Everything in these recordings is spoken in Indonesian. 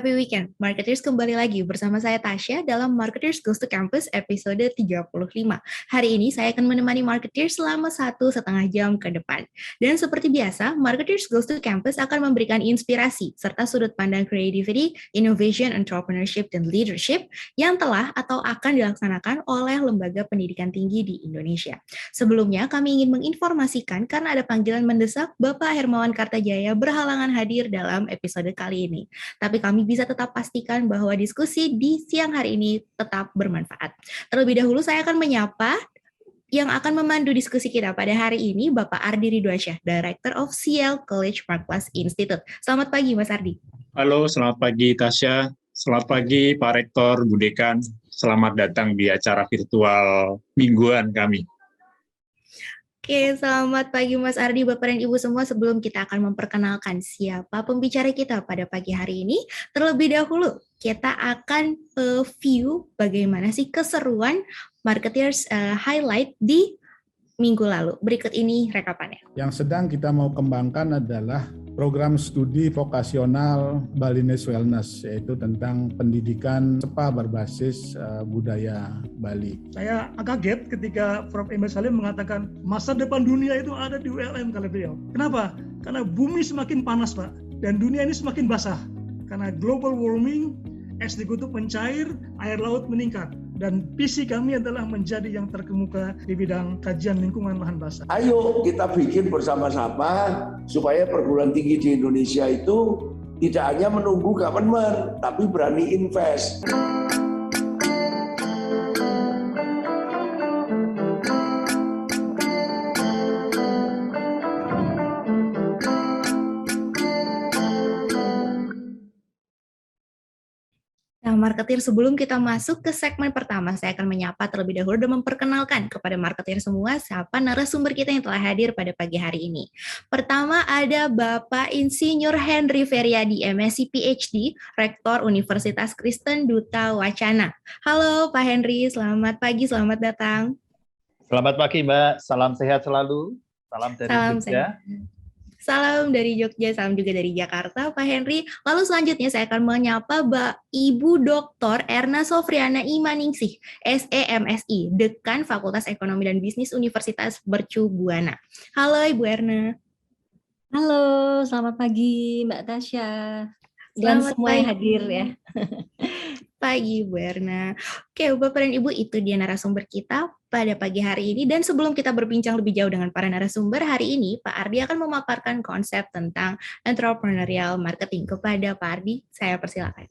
Happy weekend, Marketers kembali lagi bersama saya Tasya dalam Marketers Goes to Campus episode 35. Hari ini saya akan menemani Marketers selama 1,5 jam ke depan. Dan seperti biasa, Marketers Goes to Campus akan memberikan inspirasi serta sudut pandang creativity, innovation, entrepreneurship, dan leadership yang telah atau akan dilaksanakan oleh lembaga pendidikan tinggi di Indonesia. Sebelumnya, kami ingin menginformasikan karena ada panggilan mendesak, Bapak Hermawan Kartajaya berhalangan hadir dalam episode kali ini. Tapi kami bisa tetap pastikan bahwa diskusi di siang hari ini tetap bermanfaat. Terlebih dahulu saya akan menyapa yang akan memandu diskusi kita pada hari ini, Bapak Ardi Ridwansyah, Director of CL College Marketplace Institute. Selamat pagi, Mas Ardi. Halo, selamat pagi Tasya. Selamat pagi Pak Rektor, Bu Dekan. Selamat datang di acara virtual mingguan kami. Oke, selamat pagi Mas Ardi, Bapak dan Ibu semua. Sebelum kita akan memperkenalkan siapa pembicara kita pada pagi hari ini, terlebih dahulu kita akan view bagaimana sih keseruan Marketers highlight di minggu lalu. Berikut ini rekapannya. Yang sedang kita mau kembangkan adalah program studi vokasional Balinese Wellness, yaitu tentang pendidikan SPA berbasis budaya Bali. Saya agak kaget ketika Prof. Emil Salim mengatakan masa depan dunia itu ada di ULM, kata beliau. Kenapa? Karena bumi semakin panas, Pak, dan dunia ini semakin basah. Karena global warming, es di kutub mencair, air laut meningkat. Dan visi kami adalah menjadi yang terkemuka di bidang kajian lingkungan lahan basah. Ayo kita bikin bersama-sama supaya perguruan tinggi di Indonesia itu tidak hanya menunggu government, tapi berani invest. Marketer, sebelum kita masuk ke segmen pertama, saya akan menyapa terlebih dahulu dan memperkenalkan kepada marketer semua siapa narasumber kita yang telah hadir pada pagi hari ini. Pertama ada Bapak Insinyur Henry Feryadi, MSc PhD, Rektor Universitas Kristen Duta Wacana. Halo Pak Henry, selamat pagi, selamat datang. Selamat pagi Mbak, salam sehat selalu, salam dari Jogja. Salam dari Jogja, salam juga dari Jakarta, Pak Henry. Lalu selanjutnya saya akan menyapa Ibu Dr. Erna Sofriana Imaningsih, SEMSI, Dekan Fakultas Ekonomi dan Bisnis Universitas Mercu Buana. Halo Ibu Erna. Halo, selamat pagi Mbak Tasya. Dan semua yang hadir ya. Pagi Bu Erna. Oke, Bapak dan Ibu, itu dia narasumber kita pada pagi hari ini. Dan sebelum kita berbincang lebih jauh dengan para narasumber hari ini, Pak Ardi akan memaparkan konsep tentang entrepreneurial marketing. Kepada Pak Ardi, saya persilakan.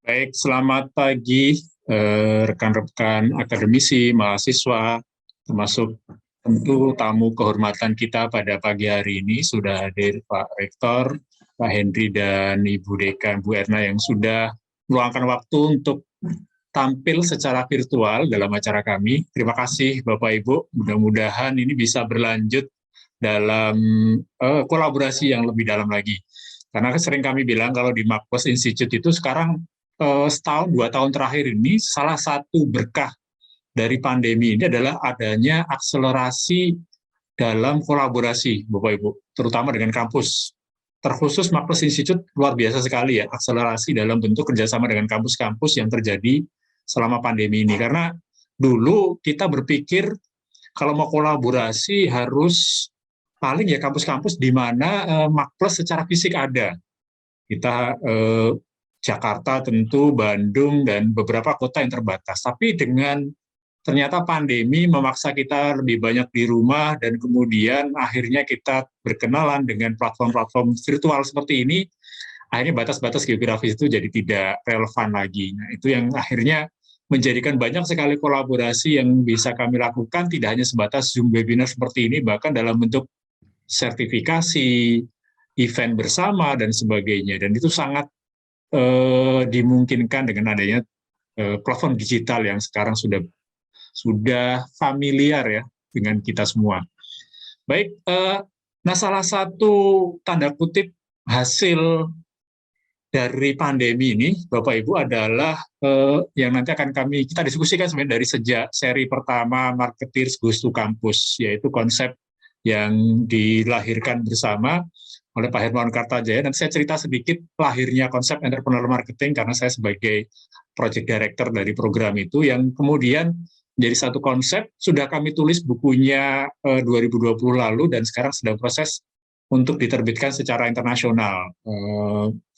Baik, selamat pagi rekan-rekan akademisi, mahasiswa, termasuk tentu tamu kehormatan kita pada pagi hari ini. Sudah hadir Pak Rektor, Pak Henry dan Ibu Dekan, Bu Erna yang sudah meluangkan waktu untuk tampil secara virtual dalam acara kami. Terima kasih Bapak Ibu, mudah-mudahan ini bisa berlanjut dalam kolaborasi yang lebih dalam lagi. Karena sering kami bilang kalau di Marketplace Institute itu sekarang setahun, 2 tahun terakhir ini salah satu berkah dari pandemi ini adalah adanya akselerasi dalam kolaborasi Bapak Ibu, terutama dengan kampus. Terkhusus Marketplace Institute luar biasa sekali ya, akselerasi dalam bentuk kerjasama dengan kampus-kampus yang terjadi selama pandemi ini. Karena dulu kita berpikir kalau mau kolaborasi harus paling ya kampus-kampus di mana Marketplace secara fisik ada. Kita Jakarta tentu, Bandung, dan beberapa kota yang terbatas. Tapi dengan ternyata pandemi memaksa kita lebih banyak di rumah, dan kemudian akhirnya kita berkenalan dengan platform-platform virtual seperti ini, akhirnya batas-batas geografis itu jadi tidak relevan lagi. Nah, itu yang akhirnya menjadikan banyak sekali kolaborasi yang bisa kami lakukan, tidak hanya sebatas Zoom webinar seperti ini, bahkan dalam bentuk sertifikasi, event bersama, dan sebagainya. Dan itu sangat dimungkinkan dengan adanya platform digital yang sekarang sudah familiar ya dengan kita semua. Baik, nah salah satu tanda kutip hasil dari pandemi ini, Bapak Ibu, adalah yang nanti akan kita diskusikan sebenarnya dari sejak seri pertama Marketers Goes to Campus, yaitu konsep yang dilahirkan bersama oleh Pak Hermawan Kartajaya. Nanti saya cerita sedikit lahirnya konsep entrepreneur marketing karena saya sebagai project director dari program itu yang kemudian menjadi satu konsep. Sudah kami tulis bukunya 2020 lalu dan sekarang sedang proses untuk diterbitkan secara internasional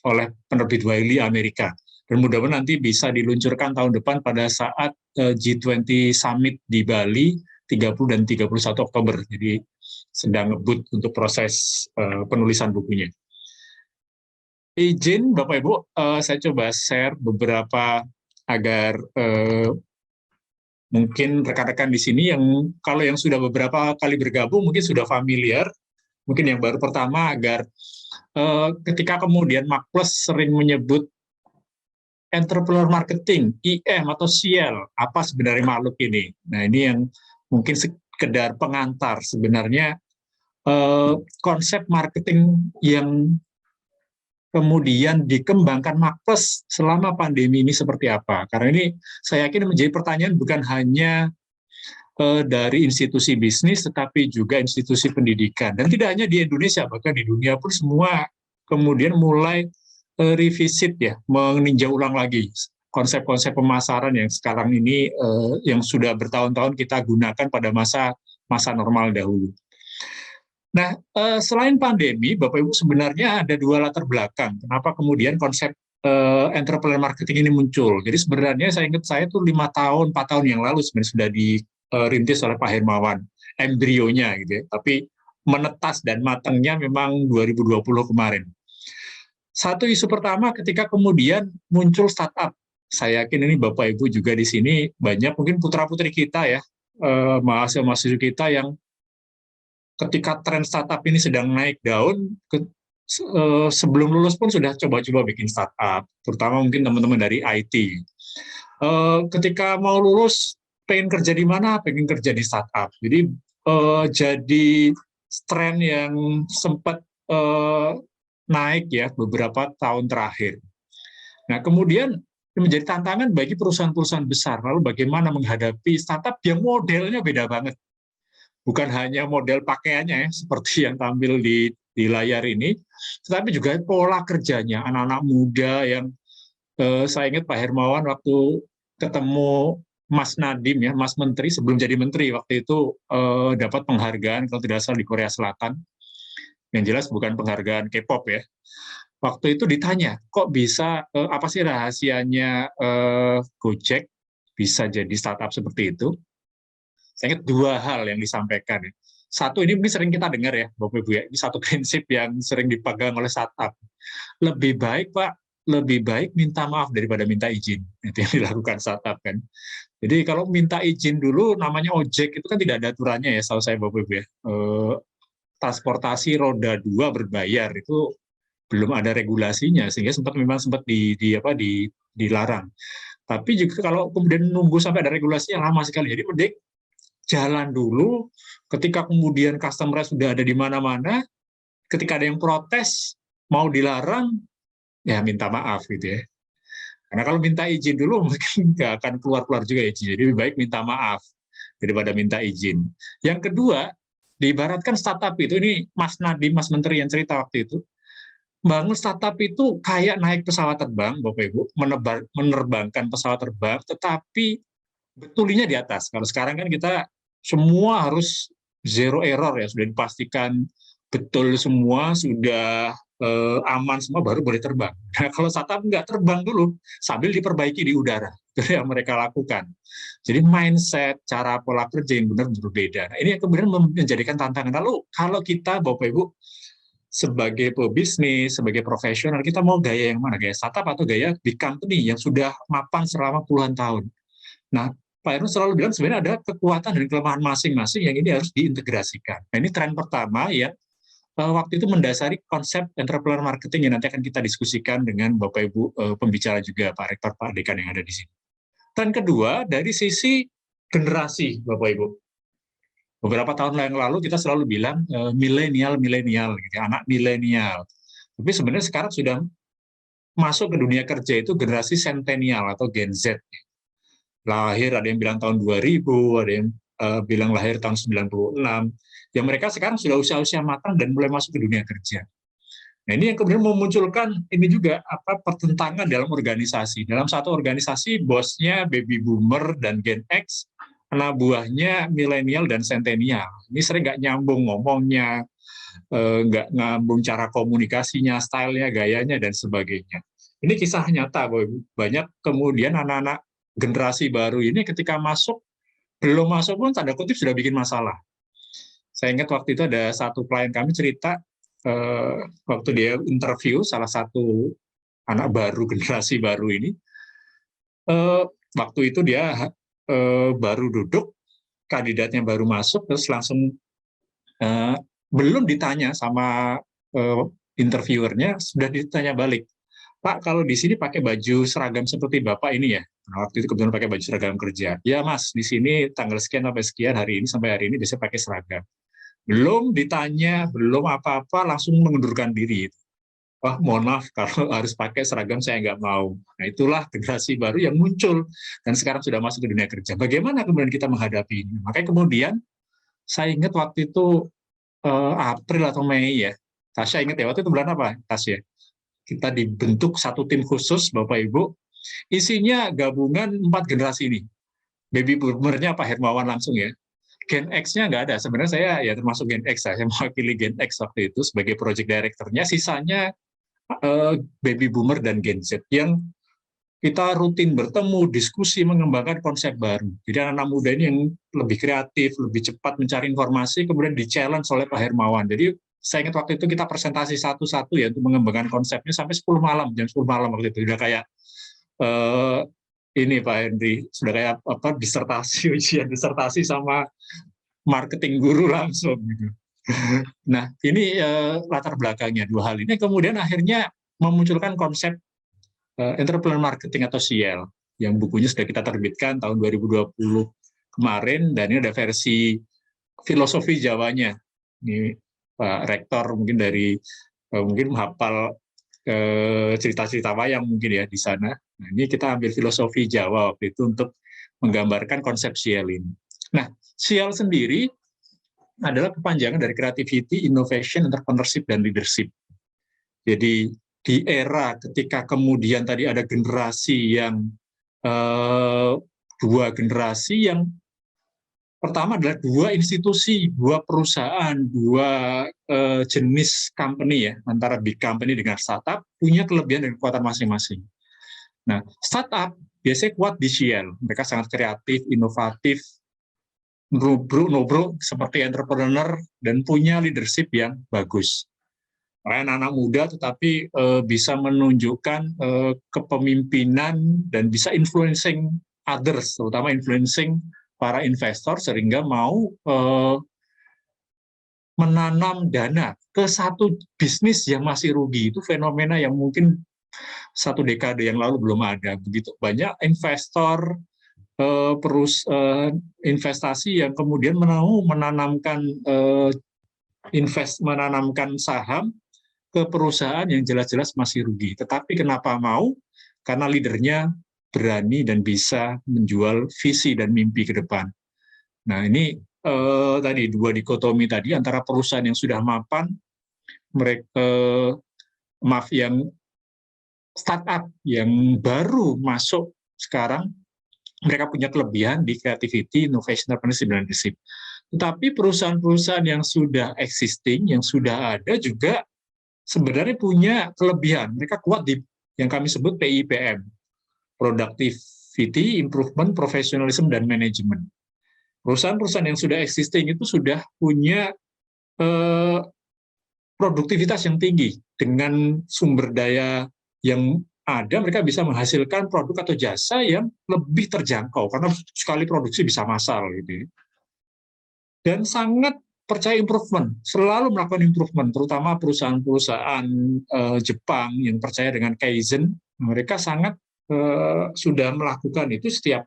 oleh penerbit Wiley Amerika. Dan mudah-mudahan nanti bisa diluncurkan tahun depan pada saat G20 Summit di Bali 30 dan 31 Oktober. Jadi sedang ngebut untuk proses penulisan bukunya. Izin Bapak Ibu, saya coba share beberapa agar mungkin rekan-rekan di sini yang kalau yang sudah beberapa kali bergabung mungkin sudah familiar. Mungkin yang baru pertama agar ketika kemudian Markplus sering menyebut entrepreneur marketing, IM atau CL, apa sebenarnya makhluk ini? Nah ini yang mungkin sekedar pengantar sebenarnya konsep marketing yang kemudian dikembangkan Markplus selama pandemi ini seperti apa? Karena ini saya yakin menjadi pertanyaan bukan hanya dari institusi bisnis, tetapi juga institusi pendidikan. Dan tidak hanya di Indonesia, bahkan di dunia pun semua kemudian mulai revisit ya, meninjau ulang lagi konsep-konsep pemasaran yang sekarang ini yang sudah bertahun-tahun kita gunakan pada masa normal dahulu. Nah, selain pandemi, Bapak Ibu sebenarnya ada dua latar belakang. Kenapa kemudian konsep entrepreneur marketing ini muncul? Jadi sebenarnya saya ingat saya tuh 4 tahun yang lalu sebenarnya sudah dirintis oleh Pak Hermawan, embrionya gitu ya. Tapi menetas dan matangnya memang 2020 kemarin. Satu isu pertama ketika kemudian muncul startup. Saya yakin ini Bapak Ibu juga di sini banyak mungkin putra-putri kita ya, mahasiswa-mahasiswa kita yang ketika tren startup ini sedang naik daun, sebelum lulus pun sudah coba-coba bikin startup, terutama mungkin teman-teman dari IT. Ketika mau lulus, pengen kerja di mana? Pengen kerja di startup. Jadi jadi tren yang sempat naik ya beberapa tahun terakhir. Nah kemudian menjadi tantangan bagi perusahaan-perusahaan besar. Lalu bagaimana menghadapi startup yang modelnya beda banget. Bukan hanya model pakaiannya ya, seperti yang tampil di layar ini, tetapi juga pola kerjanya. Anak-anak muda yang saya ingat Pak Hermawan waktu ketemu Mas Nadiem ya, Mas Menteri sebelum jadi Menteri waktu itu dapat penghargaan kalau tidak salah di Korea Selatan. Yang jelas bukan penghargaan K-pop ya. Waktu itu ditanya, kok bisa, apa sih rahasianya Gojek bisa jadi startup seperti itu? Saya ingat dua hal yang disampaikan. Ya. Satu, ini sering kita dengar ya, Bapak Ibu ya, ini satu prinsip yang sering dipegang oleh startup. Lebih baik, Pak, lebih baik minta maaf daripada minta izin. Itu yang dilakukan startup kan. Jadi kalau minta izin dulu, namanya ojek, itu kan tidak ada aturannya ya, setahu saya Bapak Ibu ya. Transportasi roda 2 berbayar itu belum ada regulasinya sehingga memang sempat dilarang. Tapi juga kalau kemudian nunggu sampai ada regulasinya lama sekali. Jadi mending jalan dulu, ketika kemudian customer sudah ada di mana-mana, ketika ada yang protes mau dilarang ya minta maaf gitu ya. Karena kalau minta izin dulu mungkin nggak akan keluar juga izin. Jadi lebih baik minta maaf daripada minta izin. Yang kedua, diibaratkan startup itu, ini Mas Nadiem, Mas Menteri yang cerita waktu itu, bangun startup itu kayak naik pesawat terbang, Bapak Ibu, menerbangkan pesawat terbang, tetapi betulinya di atas. Kalau sekarang kan kita semua harus zero error ya, sudah dipastikan betul semua, sudah aman semua, baru boleh terbang. Nah, kalau startup nggak terbang dulu, sambil diperbaiki di udara. Itu yang mereka lakukan. Jadi mindset, cara pola kerja yang benar berbeda. Nah, ini yang kemudian menjadikan tantangan. Lalu kalau kita, Bapak Ibu, sebagai pebisnis, sebagai profesional, kita mau gaya yang mana? Gaya startup atau gaya big company yang sudah mapan selama puluhan tahun? Nah, Pak Herno selalu bilang sebenarnya ada kekuatan dan kelemahan masing-masing yang ini harus diintegrasikan. Nah, ini tren pertama ya, waktu itu mendasari konsep entrepreneur marketing yang nanti akan kita diskusikan dengan Bapak Ibu pembicara juga, Pak Rektor, Pak Dekan yang ada di sini. Tren kedua, dari sisi generasi, Bapak Ibu. Beberapa tahun yang lalu kita selalu bilang milenial, gitu, anak milenial. Tapi sebenarnya sekarang sudah masuk ke dunia kerja itu generasi centennial atau Gen Z. Lahir ada yang bilang tahun 2000, ada yang bilang lahir tahun 96. Yang mereka sekarang sudah usia-usia matang dan mulai masuk ke dunia kerja. Nah, ini yang kemudian memunculkan ini juga pertentangan dalam organisasi. Dalam satu organisasi, bosnya baby boomer dan Gen X, anak buahnya milenial dan centennial. Ini sering nggak nyambung ngomongnya, nggak nyambung cara komunikasinya, stylenya, gayanya, dan sebagainya. Ini kisah nyata bahwa banyak kemudian anak-anak generasi baru ini ketika belum masuk pun tanda kutip sudah bikin masalah. Saya ingat waktu itu ada satu klien kami cerita, waktu dia interview salah satu anak baru, generasi baru ini, waktu itu dia baru duduk, kandidatnya baru masuk, terus langsung belum ditanya sama interviewernya, sudah ditanya balik, Pak, kalau di sini pakai baju seragam seperti Bapak ini ya? Nah, waktu itu kebetulan pakai baju seragam kerja. Ya Mas, di sini tanggal sekian sampai sekian, hari ini sampai hari ini biasanya pakai seragam. Belum ditanya, belum apa-apa, langsung mengundurkan diri. Wah, mohon maaf, kalau harus pakai seragam saya nggak mau. Nah, itulah generasi baru yang muncul, dan sekarang sudah masuk ke dunia kerja. Bagaimana kemudian kita menghadapi ini? Makanya kemudian, saya ingat waktu itu April atau Mei ya, Tasya ingat ya, waktu itu bulan apa, Tasya? Kita dibentuk satu tim khusus, Bapak Ibu, isinya gabungan 4 generasi ini. Baby boomernya Pak Hermawan langsung ya. Gen X-nya nggak ada. Sebenarnya saya ya termasuk Gen X, saya mewakili Gen X waktu itu sebagai project director-nya. Sisanya baby boomer dan Gen Z yang kita rutin bertemu, diskusi, mengembangkan konsep baru. Jadi anak-anak muda ini yang lebih kreatif, lebih cepat mencari informasi, kemudian di-challenge oleh Pak Hermawan. Jadi saya ingat waktu itu kita presentasi satu-satu ya untuk mengembangkan konsepnya sampai 10 malam, jam 10 malam waktu itu. Sudah kayak ini Pak Henry, sudah kayak ujian disertasi sama marketing guru langsung gitu. Nah, ini latar belakangnya dua hal ini kemudian akhirnya memunculkan konsep entrepreneur marketing atau CL yang bukunya sudah kita terbitkan tahun 2020 kemarin, dan ini ada versi filosofi Jawanya. Ini Pak Rektor mungkin dari mungkin menghafal cerita-cerita wayang mungkin ya di sana. Nah, ini kita ambil filosofi Jawa waktu itu untuk menggambarkan konsep CL ini. Nah, CL sendiri adalah kepanjangan dari creativity, innovation, entrepreneurship, dan leadership. Jadi di era ketika kemudian tadi ada generasi yang dua generasi yang pertama adalah dua institusi, dua perusahaan, dua jenis company ya, antara big company dengan startup, punya kelebihan dan kekuatan masing-masing. Nah, startup biasanya kuat di CL, mereka sangat kreatif, inovatif, nubruk seperti entrepreneur, dan punya leadership yang bagus. Anak muda tetapi bisa menunjukkan kepemimpinan dan bisa influencing others, terutama influencing para investor sehingga mau menanam dana ke satu bisnis yang masih rugi. Itu fenomena yang mungkin 1 dekade yang lalu belum ada. Begitu banyak investor investasi yang kemudian mau menanamkan saham ke perusahaan yang jelas-jelas masih rugi. Tetapi kenapa mau? Karena leadernya berani dan bisa menjual visi dan mimpi ke depan. Nah, ini tadi dua dikotomi tadi antara perusahaan yang sudah mapan, yang startup yang baru masuk sekarang, mereka punya kelebihan di creativity, innovation, entrepreneurship, dan leadership. Tetapi perusahaan-perusahaan yang sudah existing, yang sudah ada juga sebenarnya punya kelebihan. Mereka kuat di yang kami sebut PIPM, Productivity, Improvement, Professionalism, dan Management. Perusahaan-perusahaan yang sudah existing itu sudah punya produktivitas yang tinggi. Dengan sumber daya yang ada, mereka bisa menghasilkan produk atau jasa yang lebih terjangkau, karena sekali produksi bisa massal gitu. Dan sangat percaya improvement, selalu melakukan improvement, terutama perusahaan-perusahaan Jepang yang percaya dengan Kaizen, mereka sangat sudah melakukan itu setiap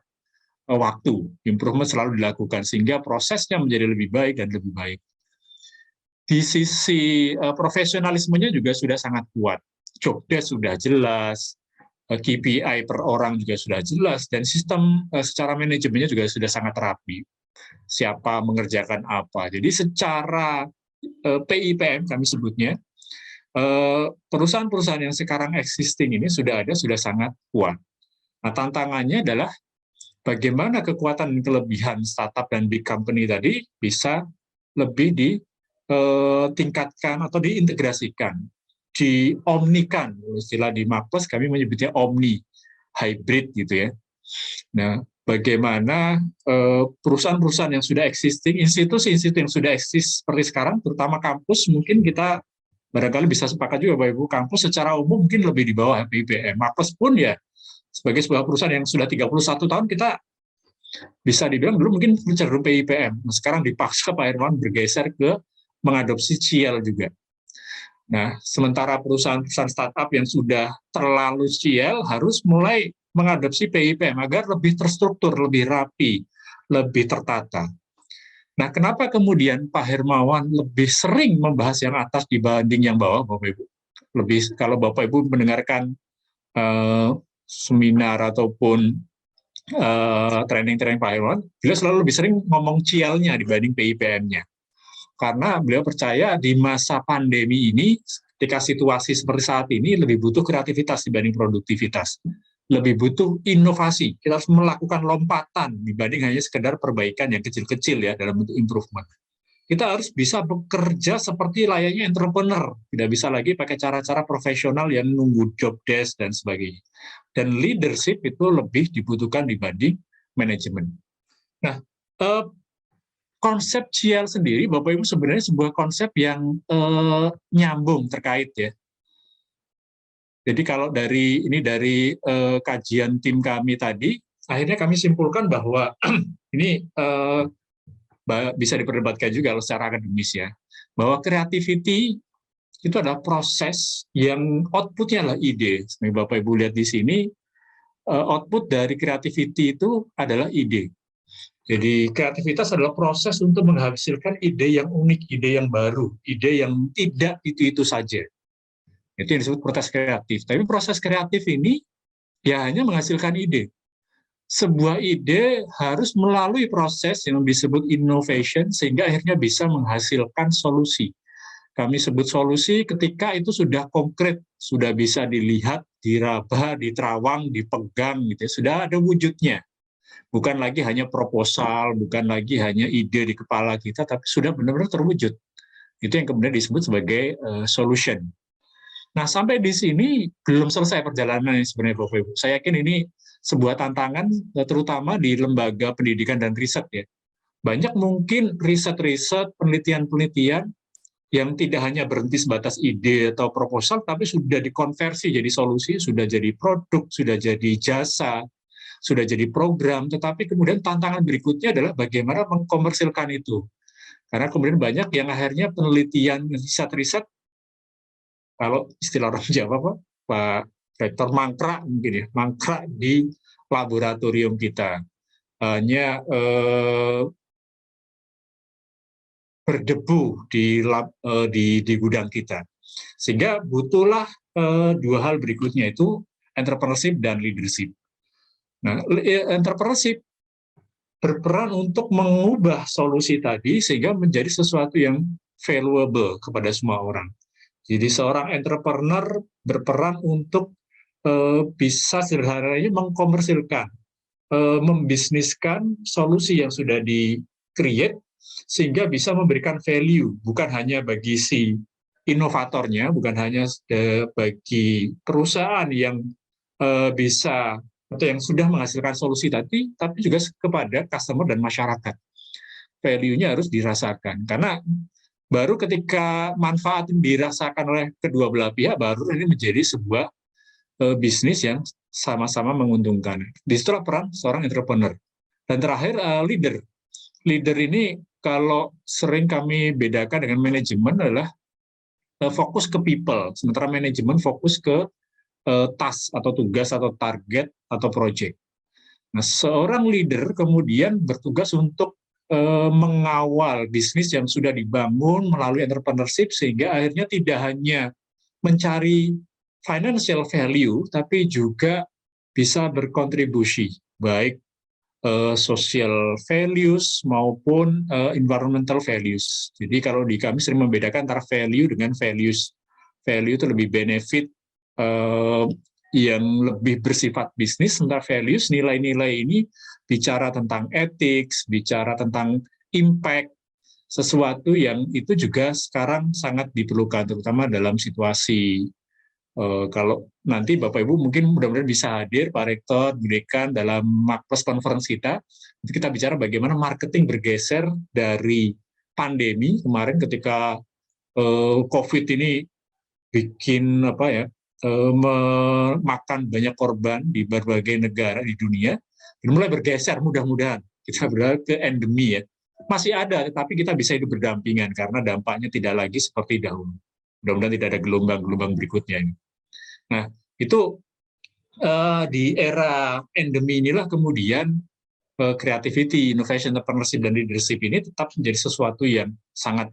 waktu, improvement selalu dilakukan, sehingga prosesnya menjadi lebih baik dan lebih baik. Di sisi profesionalismenya juga sudah sangat kuat, job desk sudah jelas, KPI per orang juga sudah jelas, dan sistem secara manajemennya juga sudah sangat rapi. Siapa mengerjakan apa. Jadi secara PIPM kami sebutnya, perusahaan-perusahaan yang sekarang existing ini sudah sangat kuat. Nah, tantangannya adalah bagaimana kekuatan dan kelebihan startup dan big company tadi bisa lebih ditingkatkan atau diintegrasikan, diomnikan. Istilah di Mapes kami menyebutnya omni, hybrid gitu ya. Nah, bagaimana perusahaan-perusahaan yang sudah existing, institusi-institusi yang sudah eksis seperti sekarang, terutama kampus, mungkin kita barangkali bisa sepakat juga Bapak Ibu, kampus secara umum mungkin lebih di bawah PIPM. Mapes pun ya, sebagai sebuah perusahaan yang sudah 31 tahun, kita bisa dibilang dulu mungkin cenderung PIPM. Sekarang dipaksa Pak Hermawan bergeser ke mengadopsi CIEL juga. Nah, sementara perusahaan-perusahaan startup yang sudah terlalu CIEL harus mulai mengadopsi PIPM agar lebih terstruktur, lebih rapi, lebih tertata. Nah, kenapa kemudian Pak Hermawan lebih sering membahas yang atas dibanding yang bawah, Bapak Ibu? Kalau Bapak Ibu mendengarkan seminar ataupun training-training Pak Hermawan, beliau selalu lebih sering ngomong CIEL-nya dibanding PIPM-nya. Karena beliau percaya di masa pandemi ini, ketika situasi seperti saat ini, lebih butuh kreativitas dibanding produktivitas. Lebih butuh inovasi. Kita harus melakukan lompatan dibanding hanya sekedar perbaikan yang kecil-kecil ya dalam bentuk improvement. Kita harus bisa bekerja seperti layaknya entrepreneur. Tidak bisa lagi pakai cara-cara profesional yang nunggu job desk dan sebagainya. Dan leadership itu lebih dibutuhkan dibanding manajemen. Nah, konsep CIEL sendiri, Bapak Ibu, sebenarnya sebuah konsep yang nyambung terkait ya. Jadi kalau dari kajian tim kami tadi, akhirnya kami simpulkan bahwa ini bisa diperdebatkan juga secara akademis ya, bahwa creativity itu adalah proses yang outputnya adalah ide. Seperti Bapak Ibu lihat di sini, output dari creativity itu adalah ide. Jadi kreativitas adalah proses untuk menghasilkan ide yang unik, ide yang baru, ide yang tidak itu saja. Itu yang disebut proses kreatif. Tapi proses kreatif ini ya hanya menghasilkan ide. Sebuah ide harus melalui proses yang disebut innovation sehingga akhirnya bisa menghasilkan solusi. Kami sebut solusi ketika itu sudah konkret, sudah bisa dilihat, diraba, diterawang, dipegang, gitu. Sudah ada wujudnya. Bukan lagi hanya proposal, bukan lagi hanya ide di kepala kita, tapi sudah benar-benar terwujud. Itu yang kemudian disebut sebagai solution. Nah, sampai di sini belum selesai perjalanan sebenarnya Bapak Ibu. Saya yakin ini sebuah tantangan terutama di lembaga pendidikan dan riset ya. Banyak mungkin riset-riset, penelitian-penelitian yang tidak hanya berhenti sebatas ide atau proposal, tapi sudah dikonversi jadi solusi, sudah jadi produk, sudah jadi jasa, sudah jadi program, tetapi kemudian tantangan berikutnya adalah bagaimana mengkomersilkan itu. Karena kemudian banyak yang akhirnya penelitian riset-riset, kalau istilah orang Jawa Pak Rektor mangkrak mungkin ya, mangkrak di laboratorium kita. Hanya berdebu di gudang kita. Sehingga butuhlah dua hal berikutnya itu entrepreneurship dan leadership. Nah, entrepreneurship berperan untuk mengubah solusi tadi sehingga menjadi sesuatu yang valuable kepada semua orang. Jadi seorang entrepreneur berperan untuk bisa sederhananya mengkomersilkan, membisniskan solusi yang sudah di-create sehingga bisa memberikan value, bukan hanya bagi si inovatornya, bukan hanya bagi perusahaan yang bisa atau yang sudah menghasilkan solusi tadi, tapi juga kepada customer dan masyarakat. Value-nya harus dirasakan, karena baru ketika manfaat dirasakan oleh kedua belah pihak, baru ini menjadi sebuah bisnis yang sama-sama menguntungkan. Disitulah peran seorang entrepreneur. Dan terakhir, leader. Leader ini kalau sering kami bedakan dengan manajemen adalah fokus ke people, sementara manajemen fokus ke task atau tugas atau target atau project. Nah, seorang leader kemudian bertugas untuk mengawal bisnis yang sudah dibangun melalui entrepreneurship sehingga akhirnya tidak hanya mencari financial value tapi juga bisa berkontribusi baik social values maupun environmental values. Jadi kalau di kami sering membedakan antara value dengan values. value itu lebih benefit yang lebih bersifat bisnis, sementara values, nilai-nilai ini bicara tentang ethics, bicara tentang impact, sesuatu yang itu juga sekarang sangat diperlukan, terutama dalam situasi kalau nanti Bapak Ibu mungkin mudah-mudahan bisa hadir, Pak Rektor, Bu Dekan, dalam Makpres Conference kita bicara bagaimana marketing bergeser dari pandemi kemarin ketika COVID ini bikin memakan banyak korban di berbagai negara di dunia, dan mulai bergeser mudah-mudahan kita beralih ke endemi ya. Masih ada, tetapi kita bisa hidup berdampingan karena dampaknya tidak lagi seperti dahulu. Mudah-mudahan tidak ada gelombang-gelombang berikutnya ini. Nah, itu di era endemi inilah kemudian creativity, innovation, entrepreneurship, dan leadership ini tetap menjadi sesuatu yang sangat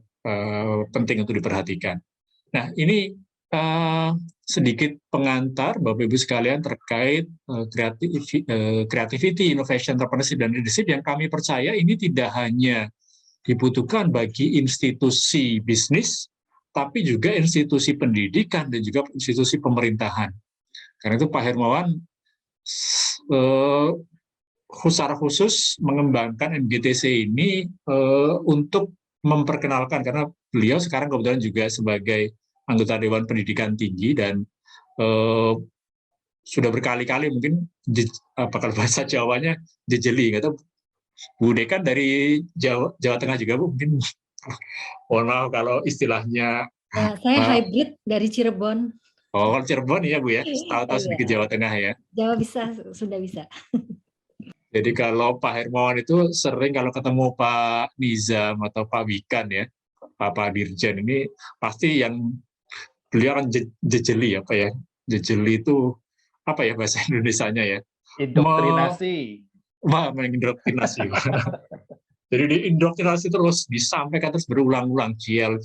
penting untuk diperhatikan. Nah, ini sedikit pengantar Bapak Ibu sekalian terkait creativity, innovation, entrepreneurship, dan leadership yang kami percaya ini tidak hanya dibutuhkan bagi institusi bisnis, tapi juga institusi pendidikan dan juga institusi pemerintahan. Karena itu Pak Hermawan secara khusus mengembangkan MGTC ini untuk memperkenalkan, karena beliau sekarang kebetulan juga sebagai anggota Dewan Pendidikan Tinggi dan sudah berkali-kali mungkin kalau bahasa Jawanya jejeli, nggak tahu Bu Dekan dari Jawa Tengah juga Bu, mungkin mohon maaf kalau istilahnya. Ya, saya hybrid dari Cirebon. Oh, Cirebon ya Bu ya, tahu-tahu sedikit Jawa Tengah ya. Jawa sudah bisa. Jadi kalau Pak Hermawan itu sering kalau ketemu Pak Nizam atau Pak Wikan ya, Pak Dirjen ini pasti yang beliau kan jejeli jejeli itu apa ya bahasa Indonesianya ya? Indoktrinasi. Mengindoktrinasi. Jadi diindoktrinasi terus, disampaikan terus berulang-ulang, cial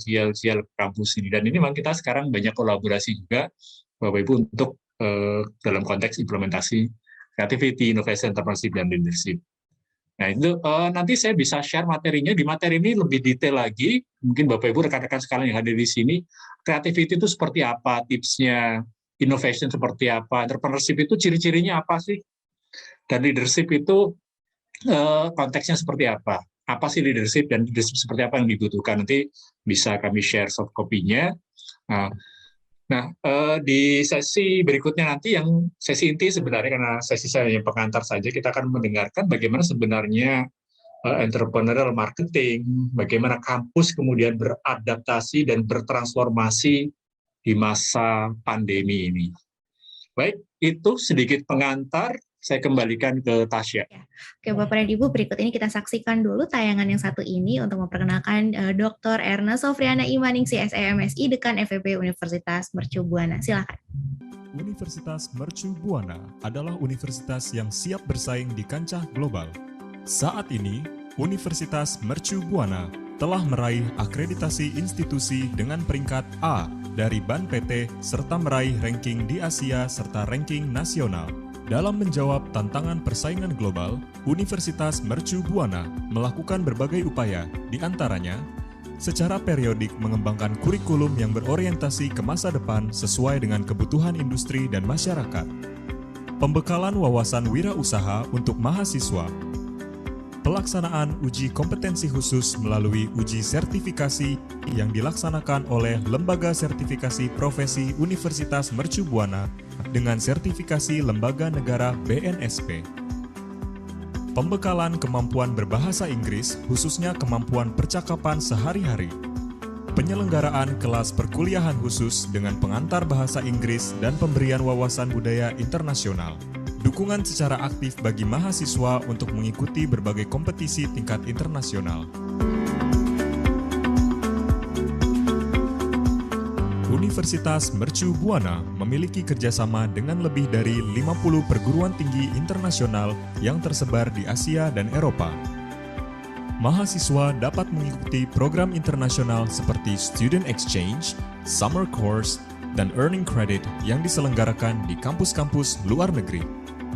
kampus ini. Dan ini memang kita sekarang banyak kolaborasi juga Bapak Ibu untuk dalam konteks implementasi creativity, innovation, entrepreneurship, dan leadership. Nah itu nanti saya bisa share materinya. Di materi ini lebih detail lagi. Mungkin Bapak Ibu rekan-rekan sekalian yang hadir di sini, creativity itu seperti apa, tipsnya, innovation seperti apa, entrepreneurship itu ciri-cirinya apa sih, dan leadership itu konteksnya seperti apa sih leadership, dan leadership seperti apa yang dibutuhkan. Nanti bisa kami share soft copy-nya. Nah, di sesi berikutnya nanti yang sesi inti sebenarnya, karena sesi saya yang pengantar saja, kita akan mendengarkan bagaimana sebenarnya entrepreneurial marketing, bagaimana kampus kemudian beradaptasi dan bertransformasi di masa pandemi ini. Baik, itu sedikit pengantar. Saya kembalikan ke Tasya. Oke, Bapak dan Ibu, berikut ini kita saksikan dulu tayangan yang satu ini untuk memperkenalkan Dr. Erna Sofriana Imaningsi, SEMSI, Dekan FEB Universitas Mercu Buana. Silakan. Universitas Mercu Buana adalah universitas yang siap bersaing di kancah global. Saat ini, Universitas Mercu Buana telah meraih akreditasi institusi dengan peringkat A dari BAN PT serta meraih ranking di Asia serta ranking nasional. Dalam menjawab tantangan persaingan global, Universitas Mercu Buana melakukan berbagai upaya, di antaranya secara periodik mengembangkan kurikulum yang berorientasi ke masa depan sesuai dengan kebutuhan industri dan masyarakat. Pembekalan wawasan wirausaha untuk mahasiswa. Pelaksanaan uji kompetensi khusus melalui uji sertifikasi yang dilaksanakan oleh Lembaga Sertifikasi Profesi Universitas Mercu Buana dengan sertifikasi Lembaga Negara BNSP. Pembekalan kemampuan berbahasa Inggris, khususnya kemampuan percakapan sehari-hari. Penyelenggaraan kelas perkuliahan khusus dengan pengantar bahasa Inggris dan pemberian wawasan budaya internasional. Dukungan secara aktif bagi mahasiswa untuk mengikuti berbagai kompetisi tingkat internasional. Universitas Mercu Buana memiliki kerjasama dengan lebih dari 50 perguruan tinggi internasional yang tersebar di Asia dan Eropa. Mahasiswa dapat mengikuti program internasional seperti Student Exchange, Summer Course, dan Earning Credit yang diselenggarakan di kampus-kampus luar negeri.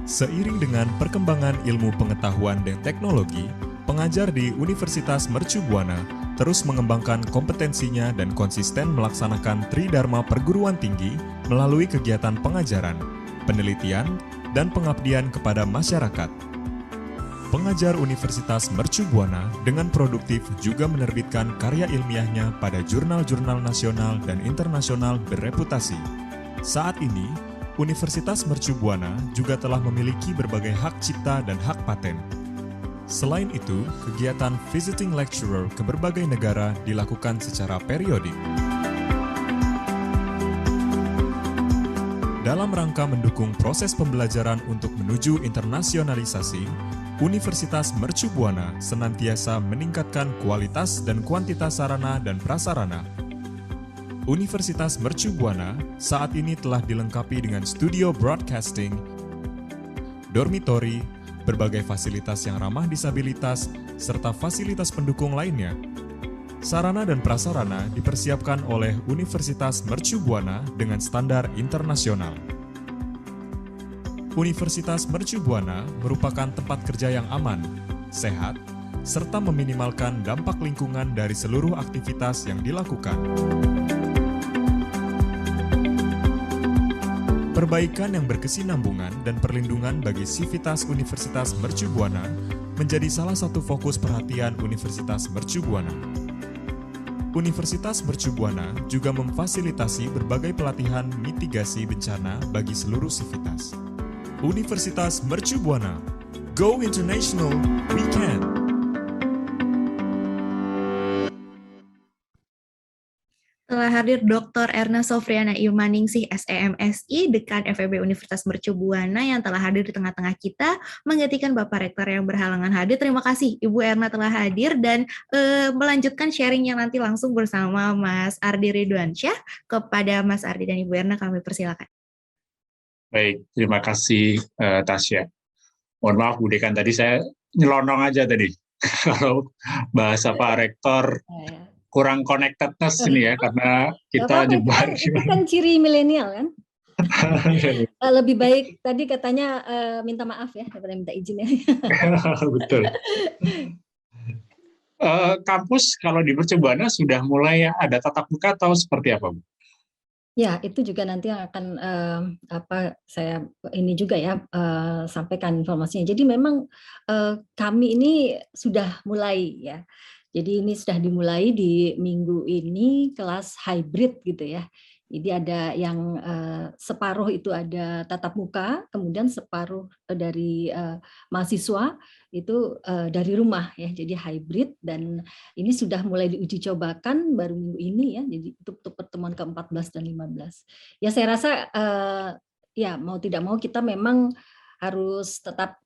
Seiring dengan perkembangan ilmu pengetahuan dan teknologi, pengajar di Universitas Mercu Buana terus mengembangkan kompetensinya dan konsisten melaksanakan Tridharma perguruan tinggi melalui kegiatan pengajaran, penelitian, dan pengabdian kepada masyarakat. Pengajar Universitas Mercu Buana dengan produktif juga menerbitkan karya ilmiahnya pada jurnal-jurnal nasional dan internasional bereputasi. Saat ini, Universitas Mercu Buana juga telah memiliki berbagai hak cipta dan hak paten. Selain itu, kegiatan visiting lecturer ke berbagai negara dilakukan secara periodik. Dalam rangka mendukung proses pembelajaran untuk menuju internasionalisasi, Universitas Mercu Buana senantiasa meningkatkan kualitas dan kuantitas sarana dan prasarana. Universitas Mercu Buana saat ini telah dilengkapi dengan studio broadcasting, dormitori, berbagai fasilitas yang ramah disabilitas, serta fasilitas pendukung lainnya. Sarana dan prasarana dipersiapkan oleh Universitas Mercu Buana dengan standar internasional. Universitas Mercu Buana merupakan tempat kerja yang aman, sehat, serta meminimalkan dampak lingkungan dari seluruh aktivitas yang dilakukan. Perbaikan yang berkesinambungan dan perlindungan bagi sivitas Universitas Mercu Buana menjadi salah satu fokus perhatian Universitas Mercu Buana. Universitas Mercu Buana juga memfasilitasi berbagai pelatihan mitigasi bencana bagi seluruh sivitas. Universitas Mercu Buana, Go International, We Can! Telah hadir Dr. Erna Sofriana Ilmaningsih, SEMSI, Dekan FEB Universitas Mercu Buana yang telah hadir di tengah-tengah kita, menggantikan Bapak Rektor yang berhalangan hadir. Terima kasih Ibu Erna telah hadir dan melanjutkan sharing yang nanti langsung bersama Mas Ardi Ridwansyah. Kepada Mas Ardi dan Ibu Erna kami persilakan. Baik, terima kasih Tasya. Mohon maaf Bu Dekan, tadi saya nyelonong aja tadi. Kalau bahasa Pak Rektor kurang connectedness ini ya, karena kita nyebar. Itu kan ciri milenial kan? Lebih baik tadi katanya minta maaf ya, daripada minta izin ya. Betul. Kampus kalau di Mercu Buana sudah mulai ada tatap muka atau seperti apa Bu? Ya, itu juga nanti yang akan saya ini juga ya sampaikan informasinya. Jadi memang kami ini sudah mulai ya. Jadi ini sudah dimulai di minggu ini kelas hybrid gitu ya. Jadi ada yang separuh itu ada tatap muka, kemudian separuh dari mahasiswa itu dari rumah ya. Jadi hybrid dan ini sudah mulai diuji cobakan baru minggu ini ya. Jadi untuk pertemuan ke-14 dan 15. Ya saya rasa ya mau tidak mau kita memang harus tetap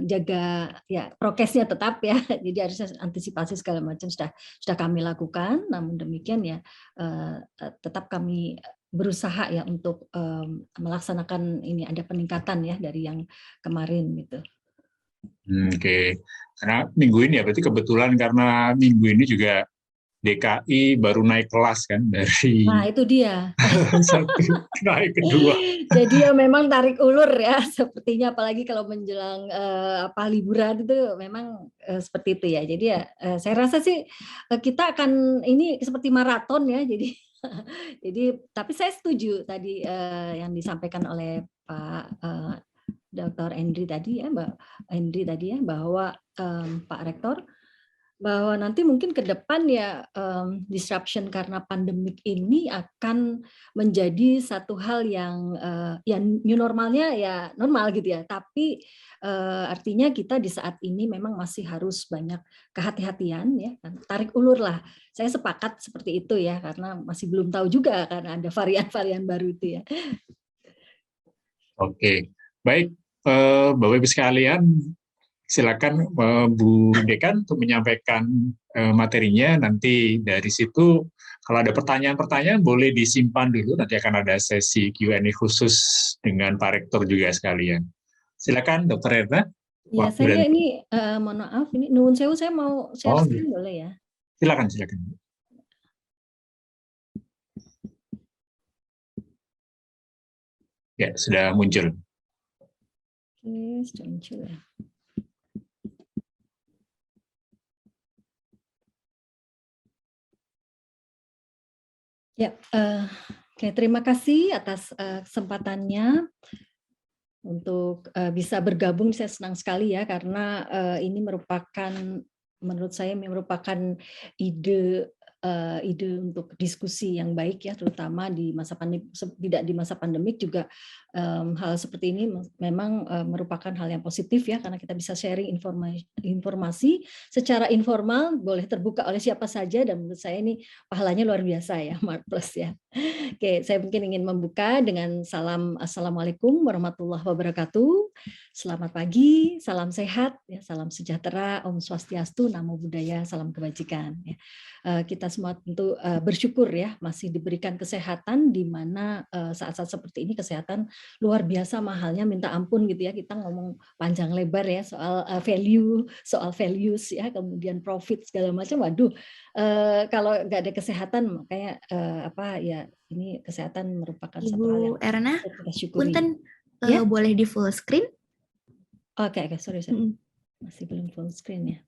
jaga ya prokesnya tetap ya, jadi harus antisipasi segala macam sudah kami lakukan. Namun demikian ya tetap kami berusaha ya untuk melaksanakan ini ada peningkatan ya dari yang kemarin gitu. Oke, karena minggu ini ya berarti kebetulan karena minggu ini juga DKI baru naik kelas kan dari. Nah itu dia. Satu naik kedua. Jadi ya memang tarik ulur ya sepertinya, apalagi kalau menjelang liburan itu memang seperti itu ya. Jadi ya saya rasa sih kita akan ini seperti maraton ya. Jadi tapi saya setuju tadi yang disampaikan oleh Pak Dr. Endri tadi ya, Mbak Endri tadi ya, bahwa Pak Rektor bahwa nanti mungkin ke depan ya disruption karena pandemik ini akan menjadi satu hal yang new normalnya ya normal gitu ya, tapi artinya kita di saat ini memang masih harus banyak kehati-hatian ya, tarik ulur lah. Saya sepakat seperti itu ya, karena masih belum tahu juga karena ada varian-varian baru itu ya. Oke, baik Bapak Ibu sekalian. Silakan Bu Dekan untuk menyampaikan materinya. Nanti dari situ kalau ada pertanyaan-pertanyaan boleh disimpan dulu. Nanti akan ada sesi Q&A khusus dengan Pak Rektor juga sekalian. Silakan Dr. Erna. Ya, saya ini mohon maaf, ini nuwun sewu, saya mau share screen boleh ya? Silakan. Ya, sudah muncul. Oke, sudah muncul ya. Ya, oke, terima kasih atas kesempatannya untuk bisa bergabung. Saya senang sekali ya karena ini merupakan, menurut saya merupakan ide untuk diskusi yang baik ya, terutama di masa pandemi, tidak di masa pandemik juga. Hal seperti ini memang merupakan hal yang positif ya, karena kita bisa sharing informasi secara informal, boleh terbuka oleh siapa saja, dan menurut saya ini pahalanya luar biasa ya, Mark Plus ya. Oke, saya mungkin ingin membuka dengan salam Assalamualaikum warahmatullahi wabarakatuh. Selamat pagi, salam sehat, ya, salam sejahtera, Om Swastiastu, Namo Buddhaya, salam kebajikan. Ya. Kita semua tentu bersyukur ya masih diberikan kesehatan, di mana saat-saat seperti ini kesehatan luar biasa mahalnya, minta ampun gitu ya. Kita ngomong panjang lebar ya soal value, soal values ya, kemudian profit segala macam. Waduh, kalau nggak ada kesehatan makanya ini kesehatan merupakan satu hal yang Ibu Erna, kita syukuri. punten Ya? boleh di full screen? Oke, sorry. Masih belum full screen ya.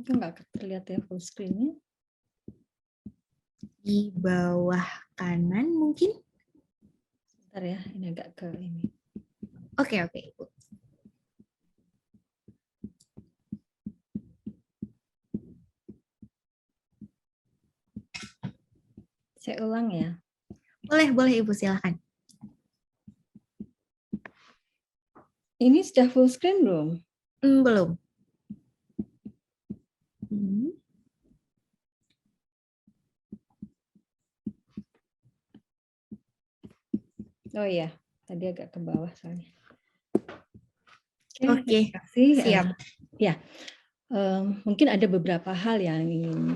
Itu nggak terlihat ya full screen-nya. Di bawah kanan mungkin? Bentar ya, ini agak ke ini. Oke, Ibu. Saya ulang ya. Boleh Ibu, silakan. Ini sudah full screen belum? Belum. Oh iya, tadi agak ke bawah soalnya. Oke, terima kasih. siap. Mungkin ada beberapa hal yang ingin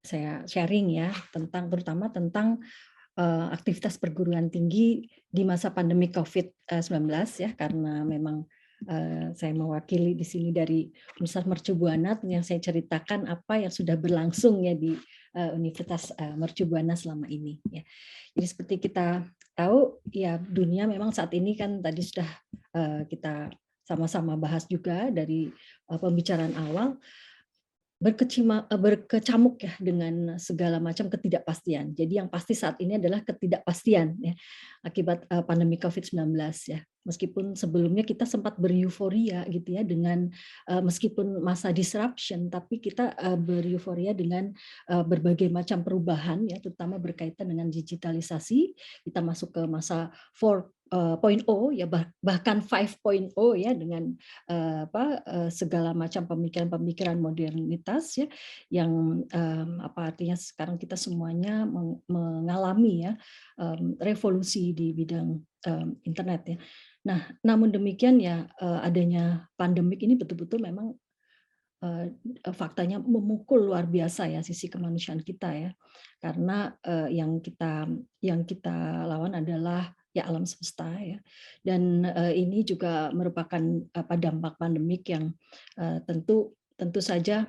saya sharing ya, terutama tentang aktivitas perguruan tinggi di masa pandemi COVID-19 ya, karena memang saya mewakili di sini dari Universitas Mercu Buana, yang saya ceritakan apa yang sudah berlangsung ya di Universitas Mercu Buana selama ini ya. Jadi seperti kita tahu ya, dunia memang saat ini kan tadi sudah kita sama-sama bahas juga dari pembicaraan awal, berkecamuk ya dengan segala macam ketidakpastian. Jadi yang pasti saat ini adalah ketidakpastian ya, akibat pandemi COVID-19 ya. Meskipun sebelumnya kita sempat bereuforia gitu ya dengan meskipun masa disruption, tapi kita bereuforia dengan berbagai macam perubahan ya, terutama berkaitan dengan digitalisasi. Kita masuk ke masa 4.0 ya, bahkan 5.0 ya, dengan segala macam pemikiran-pemikiran modernitas ya, yang artinya sekarang kita semuanya mengalami ya revolusi di bidang internet ya. Nah, namun demikian ya, adanya pandemik ini betul-betul memang faktanya memukul luar biasa ya sisi kemanusiaan kita ya, karena yang kita lawan adalah ya alam semesta ya, dan ini juga merupakan dampak pandemik yang tentu saja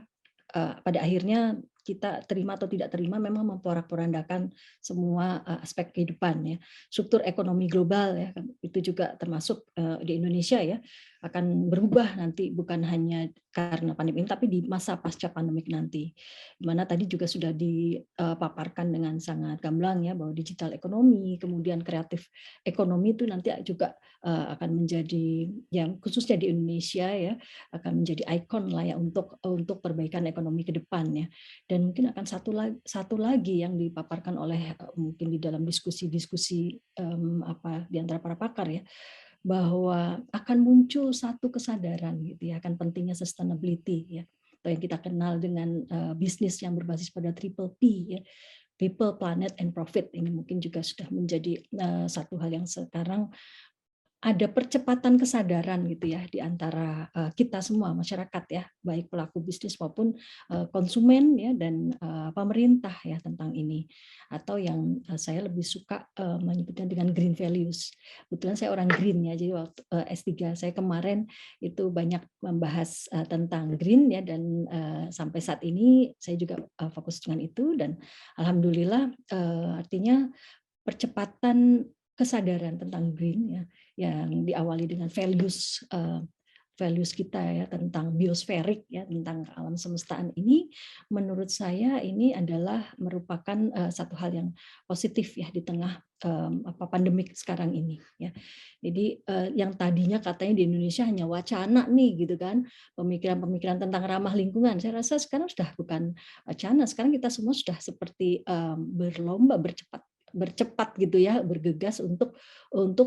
pada akhirnya kita terima atau tidak terima memang memporak-porandakan semua aspek kehidupan ya. Struktur ekonomi global ya, itu juga termasuk di Indonesia ya, akan berubah nanti, bukan hanya karena pandemi ini, tapi di masa pasca pandemik nanti. Dimana tadi juga sudah dipaparkan dengan sangat gamblang ya, bahwa digital ekonomi, kemudian kreatif ekonomi itu nanti juga akan menjadi, yang khususnya di Indonesia ya, akan menjadi ikon lah ya untuk perbaikan ekonomi ke depan ya. Dan mungkin akan satu lagi yang dipaparkan oleh mungkin di dalam diskusi-diskusi di antara para pakar ya, bahwa akan muncul satu kesadaran gitu ya, akan pentingnya sustainability ya, atau yang kita kenal dengan bisnis yang berbasis pada triple P ya, people, planet, and profit. Ini mungkin juga sudah menjadi satu hal yang sekarang ada percepatan kesadaran gitu ya di antara kita semua masyarakat ya, baik pelaku bisnis maupun konsumen ya, dan pemerintah ya, tentang ini, atau yang saya lebih suka menyebutnya dengan green values. Kebetulan saya orang green ya, jadi waktu S3 saya kemarin itu banyak membahas tentang green ya, dan sampai saat ini saya juga fokus dengan itu, dan alhamdulillah artinya percepatan kesadaran tentang green ya, yang diawali dengan values kita ya tentang biosferik ya, tentang alam semestaan ini, menurut saya ini adalah merupakan satu hal yang positif ya di tengah pandemik sekarang ini ya. Jadi yang tadinya katanya di Indonesia hanya wacana nih gitu kan, pemikiran-pemikiran tentang ramah lingkungan, saya rasa sekarang sudah bukan wacana, sekarang kita semua sudah seperti berlomba bercepat gitu ya, bergegas untuk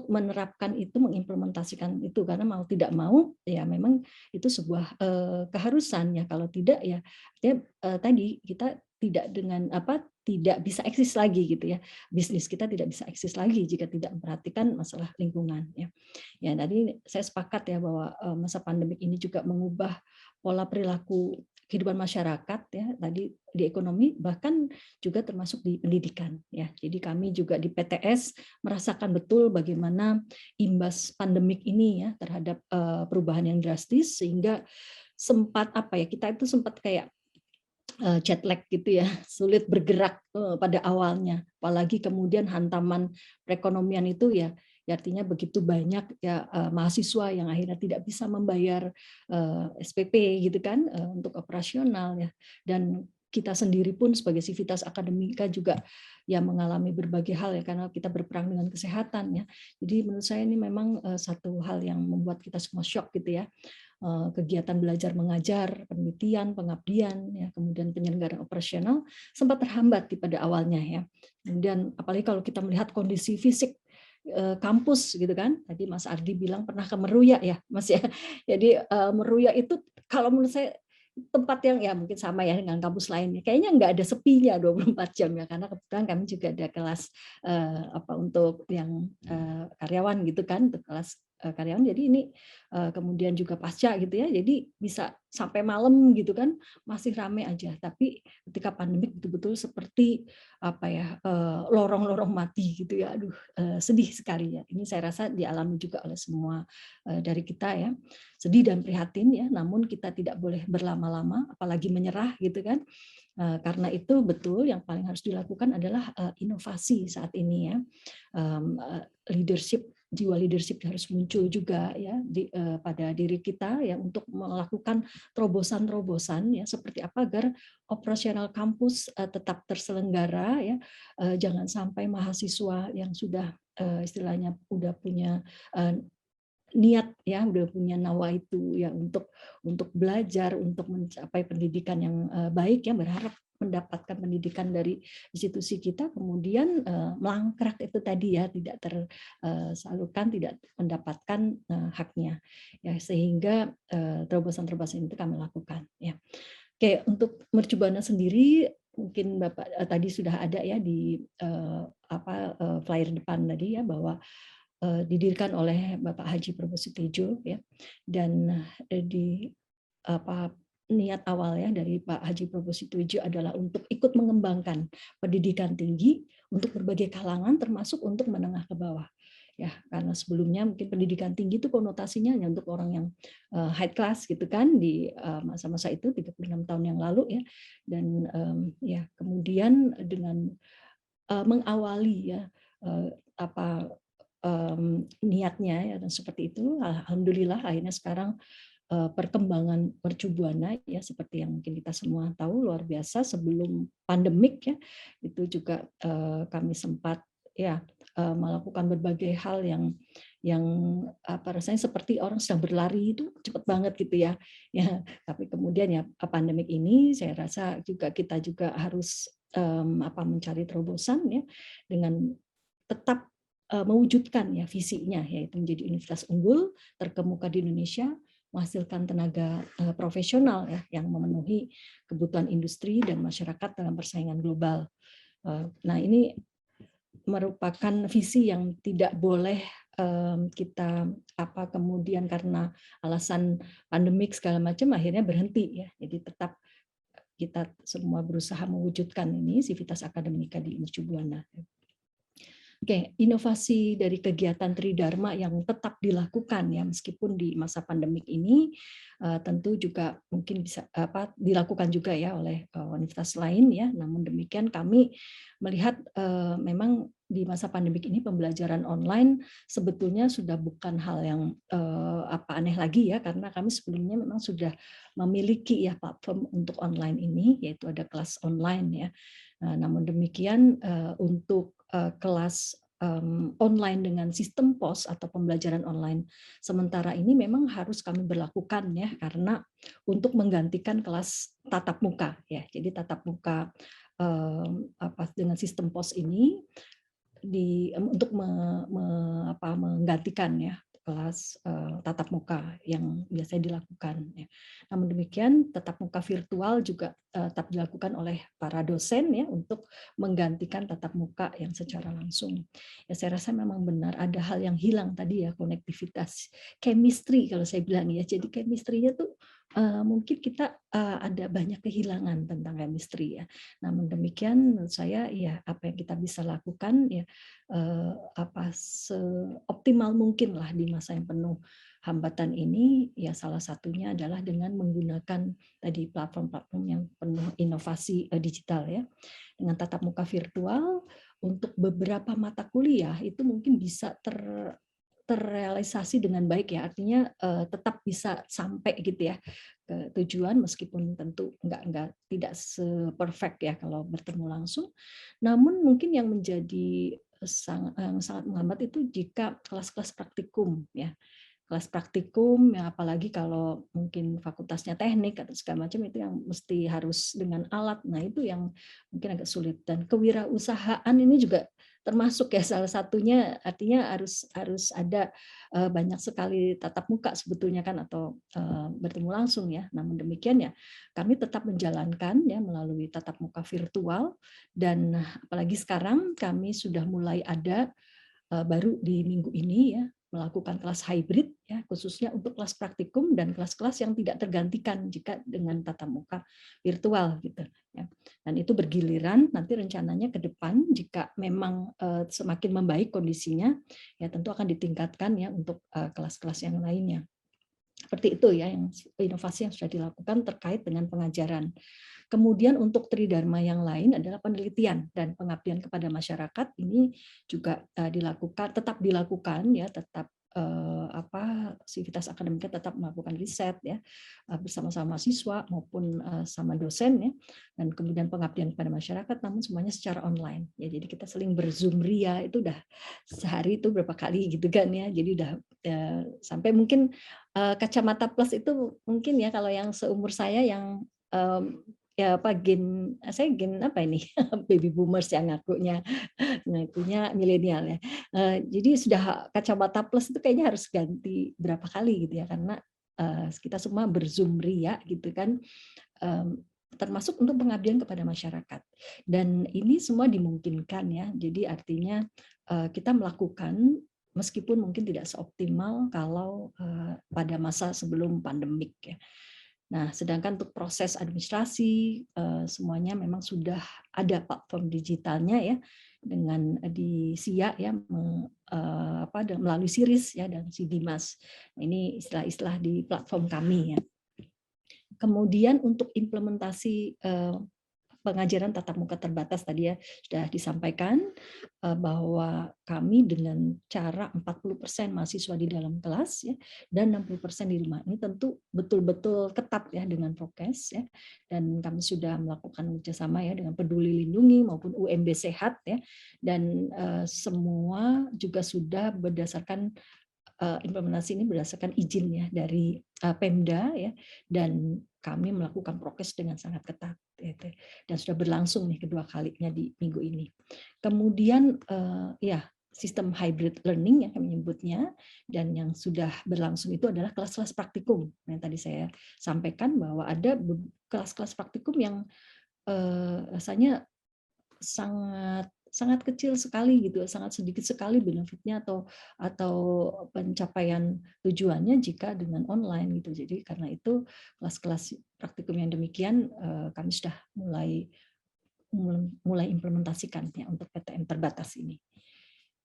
menerapkan itu, mengimplementasikan itu, karena mau tidak mau ya memang itu sebuah keharusan ya, kalau tidak ya tadi kita tidak bisa eksis lagi gitu ya, bisnis kita tidak bisa eksis lagi jika tidak memperhatikan masalah lingkungan ya. Ya tadi saya sepakat ya bahwa masa pandemik ini juga mengubah pola perilaku kehidupan masyarakat ya, tadi di ekonomi, bahkan juga termasuk di pendidikan ya. Jadi kami juga di PTS merasakan betul bagaimana imbas pandemik ini ya terhadap perubahan yang drastis, sehingga sempat kita itu sempat kayak jet lag gitu ya, sulit bergerak pada awalnya, apalagi kemudian hantaman perekonomian itu ya artinya begitu banyak ya mahasiswa yang akhirnya tidak bisa membayar SPP gitu kan untuk operasional ya, dan kita sendiri pun sebagai Civitas Akademika juga ya mengalami berbagai hal ya, karena kita berperang dengan kesehatan ya. Jadi menurut saya ini memang satu hal yang membuat kita semua shock gitu ya. Kegiatan belajar mengajar, penelitian, pengabdian, ya, kemudian penyelenggaraan operasional sempat terhambat pada awalnya ya. Kemudian apalagi kalau kita melihat kondisi fisik kampus gitu kan, tadi Mas Ardi bilang pernah ke Meruya ya Mas ya. Jadi Meruya itu kalau menurut saya tempat yang ya mungkin sama ya dengan kampus lainnya, kayaknya nggak ada sepinya 24 jam ya, karena kebetulan kami juga ada kelas untuk yang karyawan gitu kan, untuk kelas karyawan, jadi ini kemudian juga pasca gitu ya, jadi bisa sampai malam gitu kan, masih rame aja. Tapi ketika pandemik betul-betul seperti lorong-lorong mati gitu ya, aduh sedih sekali ya. Ini saya rasa dialami juga oleh semua dari kita ya, sedih dan prihatin ya, namun kita tidak boleh berlama-lama, apalagi menyerah gitu kan. Karena itu betul yang paling harus dilakukan adalah inovasi saat ini ya, jiwa leadership harus muncul juga ya pada diri kita ya, untuk melakukan terobosan-terobosan ya, seperti apa agar operasional kampus tetap terselenggara ya, jangan sampai mahasiswa yang sudah istilahnya udah punya niat ya, udah punya nawa itu ya untuk belajar, untuk mencapai pendidikan yang baik ya, berharap mendapatkan pendidikan dari institusi kita, kemudian melangkrak itu tadi ya, tidak tersalurkan, tidak mendapatkan haknya ya, sehingga terobosan-terobosan itu kami lakukan ya. Oke, untuk Mercu Buana sendiri mungkin Bapak tadi sudah ada ya di flyer depan tadi ya, bahwa didirikan oleh Bapak Haji Prabowo Sutiojo ya, dan niat awal ya dari Pak Haji Prabowo Sutiojo adalah untuk ikut mengembangkan pendidikan tinggi untuk berbagai kalangan, termasuk untuk menengah ke bawah ya, karena sebelumnya mungkin pendidikan tinggi itu konotasinya hanya untuk orang yang high class gitu kan di masa-masa itu 36 tahun yang lalu ya, dan ya kemudian dengan mengawali ya niatnya ya, dan seperti itu alhamdulillah akhirnya sekarang perkembangan Mercu Buana ya, seperti yang mungkin kita semua tahu luar biasa. Sebelum pandemik ya, itu juga kami sempat ya melakukan berbagai hal yang rasanya seperti orang sedang berlari, itu cepat banget gitu ya. Tapi kemudian ya pandemik ini saya rasa juga kita juga harus mencari terobosan ya, dengan tetap mewujudkan ya visinya, yaitu menjadi universitas unggul terkemuka di Indonesia, menghasilkan tenaga profesional ya, yang memenuhi kebutuhan industri dan masyarakat dalam persaingan global. Nah, ini merupakan visi yang tidak boleh kita kemudian karena alasan pandemik segala macam akhirnya berhenti ya. Jadi tetap kita semua berusaha mewujudkan ini Civitas Akademika di Mercu Buana. Oke, inovasi dari kegiatan Tridharma yang tetap dilakukan ya meskipun di masa pandemik ini tentu juga mungkin bisa dilakukan juga ya oleh universitas lain ya. Namun demikian kami melihat memang di masa pandemik ini pembelajaran online sebetulnya sudah bukan hal yang aneh lagi ya, karena kami sebelumnya memang sudah memiliki ya platform untuk online ini, yaitu ada kelas online ya. Namun demikian untuk kelas online dengan sistem POS atau pembelajaran online sementara ini memang harus kami berlakukan ya, karena untuk menggantikan kelas tatap muka ya. Jadi tatap muka dengan sistem POS ini untuk menggantikan ya kelas tatap muka yang biasanya dilakukan. Ya. Namun demikian, tatap muka virtual juga tetap dilakukan oleh para dosen ya untuk menggantikan tatap muka yang secara langsung. Ya, saya rasa memang benar ada hal yang hilang tadi ya, konektivitas, chemistry kalau saya bilang ya. Jadi chemistry-nya tuh mungkin kita ada banyak kehilangan tentang chemistry ya. Namun demikian menurut saya ya apa yang kita bisa lakukan ya seoptimal mungkin lah di masa yang penuh hambatan ini ya, salah satunya adalah dengan menggunakan tadi platform-platform yang penuh inovasi digital ya, dengan tatap muka virtual untuk beberapa mata kuliah itu mungkin bisa terrealisasi dengan baik ya, artinya tetap bisa sampai gitu ya ke tujuan meskipun tentu tidak se-perfect ya kalau bertemu langsung. Namun mungkin yang menjadi sangat menghambat itu jika kelas-kelas praktikum ya. Kelas praktikum ya, apalagi kalau mungkin fakultasnya teknik atau segala macam itu yang mesti harus dengan alat. Nah, itu yang mungkin agak sulit, dan kewirausahaan ini juga termasuk ya salah satunya, artinya harus ada banyak sekali tatap muka sebetulnya kan atau bertemu langsung ya. Namun demikian ya kami tetap menjalankan ya melalui tatap muka virtual, dan apalagi sekarang kami sudah mulai ada baru di minggu ini ya melakukan kelas hybrid ya, khususnya untuk kelas praktikum dan kelas-kelas yang tidak tergantikan jika dengan tatap muka virtual gitu ya. Dan itu bergiliran, nanti rencananya ke depan jika memang semakin membaik kondisinya ya tentu akan ditingkatkan ya untuk kelas-kelas yang lainnya. Seperti itu ya yang inovasi yang sudah dilakukan terkait dengan pengajaran. Kemudian untuk tridharma yang lain adalah penelitian dan pengabdian kepada masyarakat, ini juga tetap dilakukan ya, tetap aktivitas akademiknya tetap melakukan riset ya bersama-sama mahasiswa maupun sama dosen ya, dan kemudian pengabdian kepada masyarakat, namun semuanya secara online ya. Jadi kita seling berzoom ria itu udah sehari itu berapa kali gitu kan ya. Jadi udah sampai mungkin kacamata plus itu mungkin ya kalau yang seumur saya yang ya saya gen apa ini baby boomers yang ngakunya, nah itunya milenial ya. Jadi sudah kacamata plus itu kayaknya harus ganti berapa kali gitu ya, karena kita semua berzoom ria gitu kan, termasuk untuk pengabdian kepada masyarakat. Dan ini semua dimungkinkan ya. Jadi artinya kita melakukan meskipun mungkin tidak seoptimal kalau pada masa sebelum pandemik ya. Nah, sedangkan untuk proses administrasi semuanya memang sudah ada platform digitalnya ya, dengan di SIA ya melalui Siris ya dan si Dimas. Ini istilah-istilah di platform kami ya. Kemudian untuk implementasi pengajaran tatap muka terbatas tadi ya sudah disampaikan bahwa kami dengan cara 40% mahasiswa di dalam kelas ya dan 60% di rumah. Ini tentu betul-betul ketat ya dengan prokes ya, dan kami sudah melakukan kerjasama ya dengan Peduli Lindungi maupun UMB Sehat ya, dan semua juga sudah berdasarkan implementasi ini berdasarkan izin ya dari Pemda ya, dan kami melakukan prokes dengan sangat ketat dan sudah berlangsung nih kedua kalinya di minggu ini. Kemudian ya sistem hybrid learning yang kami menyebutnya, dan yang sudah berlangsung itu adalah kelas-kelas praktikum. Yang tadi saya sampaikan bahwa ada kelas-kelas praktikum yang rasanya sangat kecil sekali gitu, sangat sedikit sekali benefitnya atau pencapaian tujuannya jika dengan online gitu. Jadi karena itu kelas-kelas praktikum yang demikian kami sudah mulai implementasikan ya untuk PTM terbatas ini.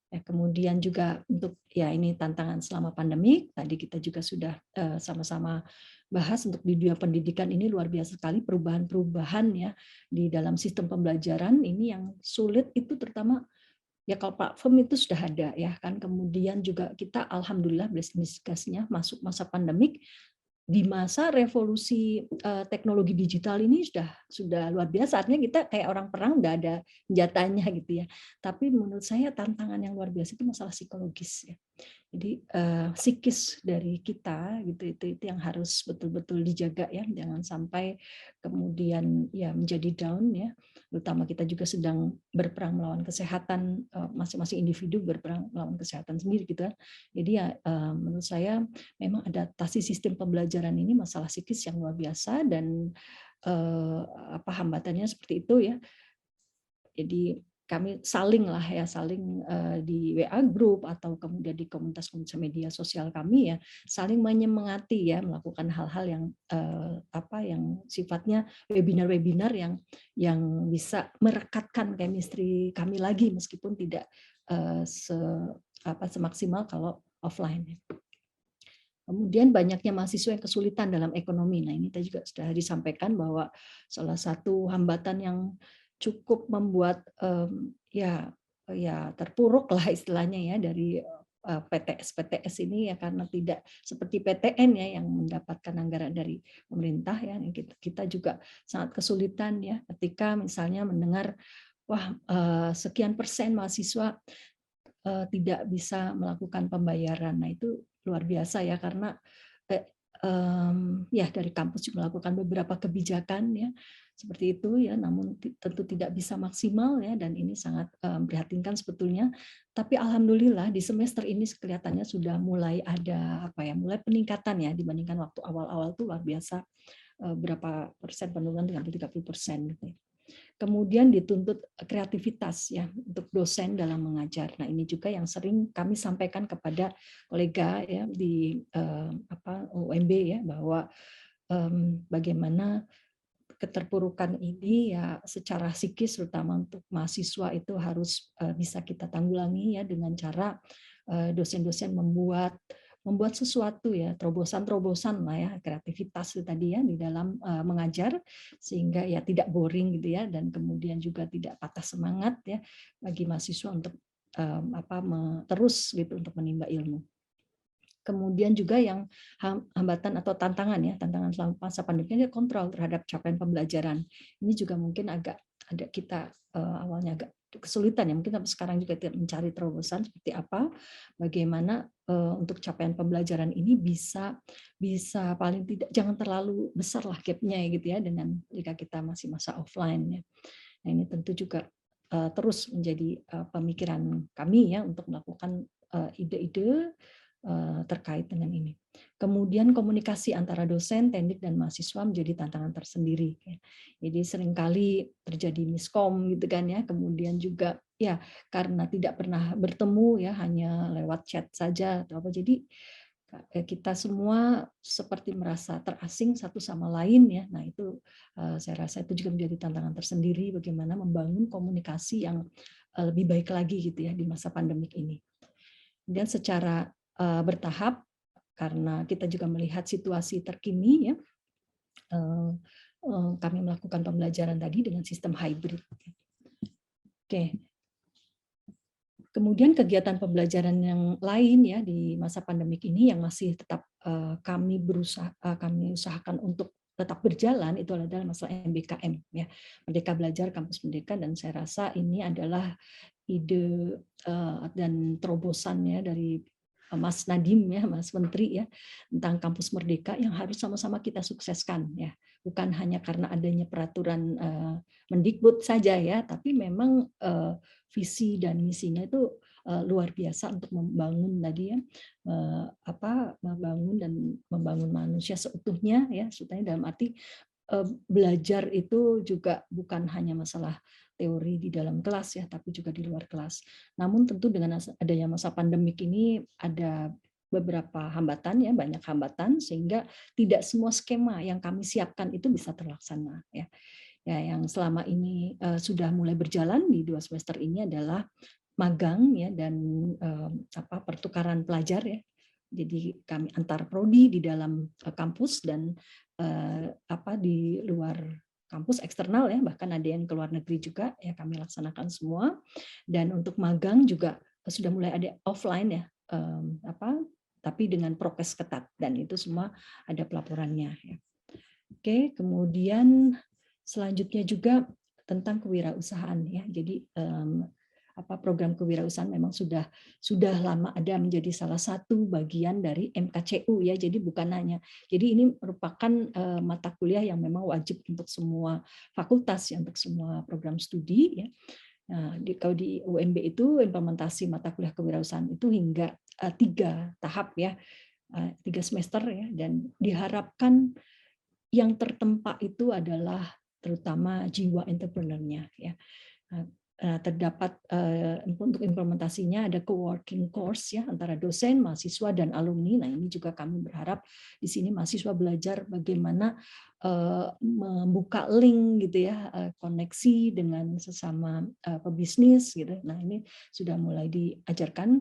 Ya, kemudian juga untuk ya ini tantangan selama pandemi, tadi kita juga sudah sama-sama bahas untuk di dunia pendidikan ini luar biasa sekali perubahan-perubahan ya di dalam sistem pembelajaran ini. Yang sulit itu terutama ya kalau platform itu sudah ada ya kan, kemudian juga kita alhamdulillah blessing-nya masuk masa pandemik, di masa revolusi teknologi digital ini sudah luar biasa. Artinya kita kayak orang perang, udah ada senjatanya gitu ya. Tapi menurut saya tantangan yang luar biasa itu masalah psikologis ya. Jadi psikis dari kita gitu itu yang harus betul-betul dijaga ya, jangan sampai kemudian ya menjadi down ya. Terutama kita juga sedang berperang melawan kesehatan, masing-masing individu berperang melawan kesehatan sendiri gitu kan. Jadi ya menurut saya memang adaptasi sistem pembelajaran ini masalah psikis yang luar biasa, dan hambatannya seperti itu ya. Jadi kami saling di WA group atau kemudian di komunitas-komunitas media sosial kami ya, saling menyemangati ya melakukan hal-hal yang yang sifatnya webinar-webinar yang bisa merekatkan chemistry kami lagi meskipun tidak semaksimal kalau offline. Kemudian banyaknya mahasiswa yang kesulitan dalam ekonomi. Nah, ini tadi juga sudah disampaikan bahwa salah satu hambatan yang cukup membuat terpuruk lah istilahnya ya dari PTS ini ya, karena tidak seperti PTN ya yang mendapatkan anggaran dari pemerintah ya. Kita juga sangat kesulitan ya ketika misalnya mendengar sekian persen mahasiswa tidak bisa melakukan pembayaran. Nah, itu luar biasa ya, karena dari kampus juga melakukan beberapa kebijakan ya seperti itu ya, namun tentu tidak bisa maksimal ya, dan ini sangat memprihatinkan sebetulnya. Tapi alhamdulillah di semester ini kelihatannya sudah mulai ada mulai peningkatan ya dibandingkan waktu awal-awal tuh luar biasa, berapa persen penurunan dengan 30% gitu ya. Kemudian dituntut kreativitas ya untuk dosen dalam mengajar. Nah, ini juga yang sering kami sampaikan kepada kolega ya di UMB ya, bahwa bagaimana keterpurukan ini ya secara psikis terutama untuk mahasiswa itu harus bisa kita tanggulangi ya dengan cara dosen-dosen membuat sesuatu ya, terobosan lah ya, kreativitas itu tadi ya di dalam mengajar, sehingga ya tidak boring gitu ya, dan kemudian juga tidak patah semangat ya bagi mahasiswa untuk terus gitu untuk menimba ilmu. Kemudian juga yang hambatan atau tantangan selama masa pandemi ini kontrol terhadap capaian pembelajaran. Ini juga mungkin agak kita awalnya agak kesulitan ya, mungkin sampai sekarang juga mencari terobosan seperti apa, bagaimana untuk capaian pembelajaran ini bisa paling tidak jangan terlalu besar lah gapnya gitu ya dengan jika kita masih masa offline ya. Nah, ini tentu juga terus menjadi pemikiran kami ya untuk melakukan ide-ide terkait dengan ini. Kemudian komunikasi antara dosen, teknik, dan mahasiswa menjadi tantangan tersendiri. Jadi seringkali terjadi miskom gitu kan ya. Kemudian juga ya karena tidak pernah bertemu ya, hanya lewat chat saja atau apa. Jadi kita semua seperti merasa terasing satu sama lain ya. Nah, itu saya rasa itu juga menjadi tantangan tersendiri bagaimana membangun komunikasi yang lebih baik lagi gitu ya di masa pandemik ini. Dan secara bertahap, karena kita juga melihat situasi terkini ya, kami melakukan pembelajaran tadi dengan sistem hybrid. Oke. Kemudian kegiatan pembelajaran yang lain ya di masa pandemik ini yang masih tetap kami usahakan untuk tetap berjalan itu adalah masalah MBKM ya, Merdeka Belajar Kampus Merdeka, dan saya rasa ini adalah ide dan terobosan ya dari Mas Nadiem ya, Mas Menteri ya, tentang Kampus Merdeka yang harus sama-sama kita sukseskan ya. Bukan hanya karena adanya peraturan Mendikbud saja ya, tapi memang visi dan misinya itu luar biasa untuk membangun tadi ya, membangun manusia seutuhnya ya, sebetulnya dalam arti belajar itu juga bukan hanya masalah teori di dalam kelas ya, tapi juga di luar kelas. Namun tentu dengan adanya masa pandemik ini ada beberapa hambatan ya, banyak hambatan sehingga tidak semua skema yang kami siapkan itu bisa terlaksana ya. Ya, yang selama ini sudah mulai berjalan di 2 semester ini adalah magang ya dan pertukaran pelajar ya. Jadi kami antar prodi di dalam kampus dan di luar kampus eksternal ya, bahkan ada yang ke luar negeri juga ya, kami laksanakan semua. Dan untuk magang juga sudah mulai ada offline ya, tapi dengan prokes ketat, dan itu semua ada pelaporannya ya. Oke, kemudian selanjutnya juga tentang kewirausahaan ya. Jadi program kewirausahaan memang sudah lama ada, menjadi salah satu bagian dari MKCU ya. Jadi bukan hanya, jadi ini merupakan mata kuliah yang memang wajib untuk semua fakultas ya, untuk semua program studi ya. Nah, kalau di UMB itu implementasi mata kuliah kewirausahaan itu hingga 3 tahap ya, 3 semester ya, dan diharapkan yang tertempa itu adalah terutama jiwa entrepreneur-nya ya. Terdapat untuk implementasinya ada co-working course ya antara dosen, mahasiswa dan alumni. Nah, ini juga kami berharap di sini mahasiswa belajar bagaimana membuka link gitu ya, koneksi dengan sesama pebisnis gitu. Nah, ini sudah mulai diajarkan,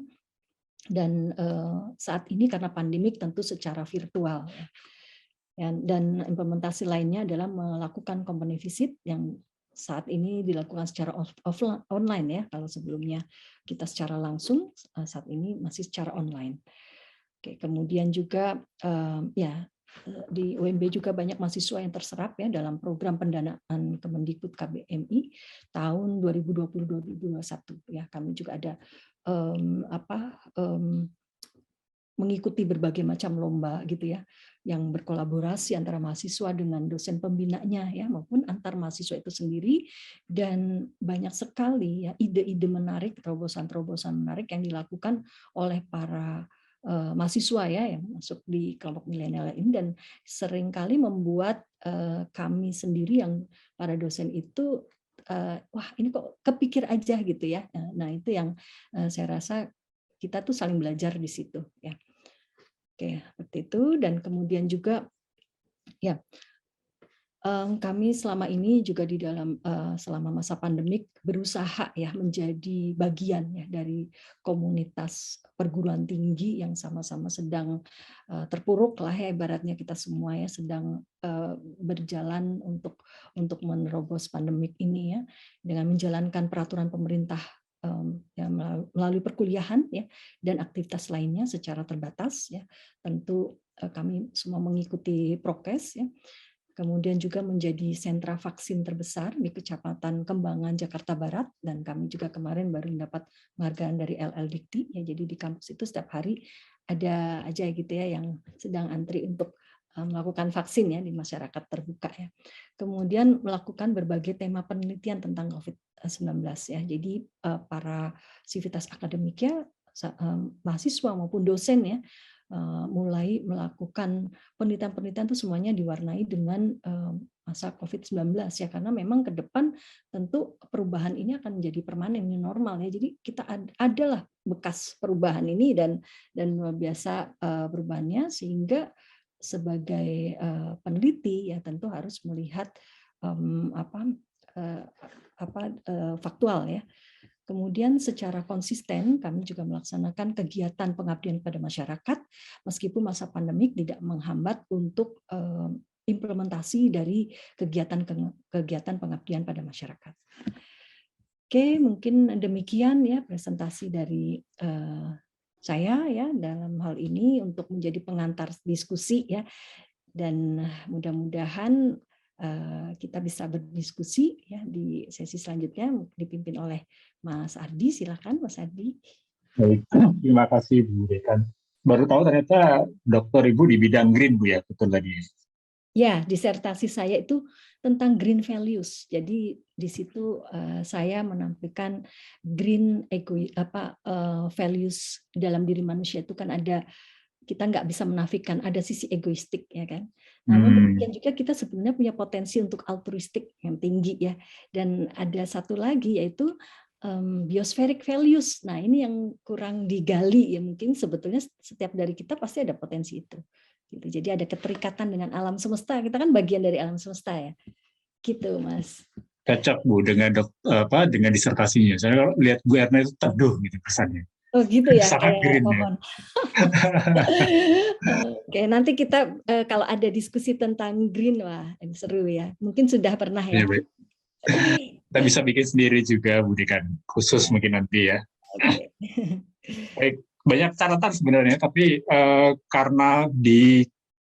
dan saat ini karena pandemik tentu secara virtual ya. Dan implementasi lainnya adalah melakukan company visit yang saat ini dilakukan secara online ya. Kalau sebelumnya kita secara langsung, saat ini masih secara online. Oke, kemudian juga ya di UMB juga banyak mahasiswa yang terserap ya dalam program pendanaan Kemendikbud KBMI tahun 2020-2021 ya. Kami juga ada mengikuti berbagai macam lomba gitu ya, yang berkolaborasi antara mahasiswa dengan dosen pembinanya ya, maupun antar mahasiswa itu sendiri. Dan banyak sekali ya ide-ide menarik, terobosan-terobosan menarik yang dilakukan oleh para mahasiswa ya yang masuk di kelompok milenial ini, dan seringkali membuat kami sendiri yang para dosen itu wah ini kok kepikir aja gitu ya. Nah, itu yang saya rasa kita tuh saling belajar di situ ya. Oke, seperti itu. Dan kemudian juga ya kami selama ini juga di dalam selama masa pandemik berusaha ya menjadi bagian ya dari komunitas perguruan tinggi yang sama-sama sedang terpuruk lah ya, ibaratnya kita semua ya sedang berjalan untuk menerobos pandemik ini ya, dengan menjalankan peraturan pemerintah ya, melalui perkuliahan ya dan aktivitas lainnya secara terbatas ya. Tentu kami semua mengikuti prokes ya. Kemudian juga menjadi sentra vaksin terbesar di Kecamatan Kembangan, Jakarta Barat, dan kami juga kemarin baru mendapat penghargaan dari LLDikti ya. Jadi di kampus itu setiap hari ada aja gitu ya yang sedang antri untuk melakukan vaksin ya di masyarakat terbuka ya. Kemudian melakukan berbagai tema penelitian tentang COVID-19 ya. Jadi para sivitas akademiknya, mahasiswa maupun dosen ya, mulai melakukan penelitian-penelitian itu semuanya diwarnai dengan masa COVID-19 ya, karena memang ke depan tentu perubahan ini akan menjadi permanen, new normal ya. Jadi kita adalah bekas perubahan ini dan luar biasa perubahannya, sehingga sebagai peneliti ya tentu harus melihat faktual ya. Kemudian secara konsisten kami juga melaksanakan kegiatan pengabdian pada masyarakat meskipun masa pandemik tidak menghambat untuk implementasi dari kegiatan pengabdian pada masyarakat. Oke, mungkin demikian ya presentasi dari saya ya dalam hal ini untuk menjadi pengantar diskusi ya, dan mudah-mudahan kita bisa berdiskusi ya di sesi selanjutnya dipimpin oleh Mas Ardi. Silakan Mas Ardi. Baik, terima kasih Bu Dekan. Baru tahu ternyata dokter Ibu di bidang green Bu ya, betul tadi. Ya, disertasi saya itu tentang green values. Jadi di situ saya menampilkan green values dalam diri manusia itu kan ada, kita nggak bisa menafikan ada sisi egoistik ya kan. Namun demikian juga kita sebenarnya punya potensi untuk altruistik yang tinggi ya. Dan ada satu lagi yaitu biospheric values. Nah, ini yang kurang digali ya, mungkin sebetulnya setiap dari kita pasti ada potensi itu. Gitu. Jadi ada keterikatan dengan alam semesta. Kita kan bagian dari alam semesta ya. Gitu, Mas. Cocok Bu dengan dengan disertasinya. Saya kalau lihat Bu Erna itu teduh gitu kesannya. Oh gitu ya, sangat kayak green pohon. ya. Oke, nanti kita kalau ada diskusi tentang green, wah ini seru ya. Mungkin sudah pernah ya. Ya, kita bisa bikin sendiri juga, Budi, kan khusus mungkin nanti ya. Oke. Baik, banyak catatan sebenarnya, tapi karena di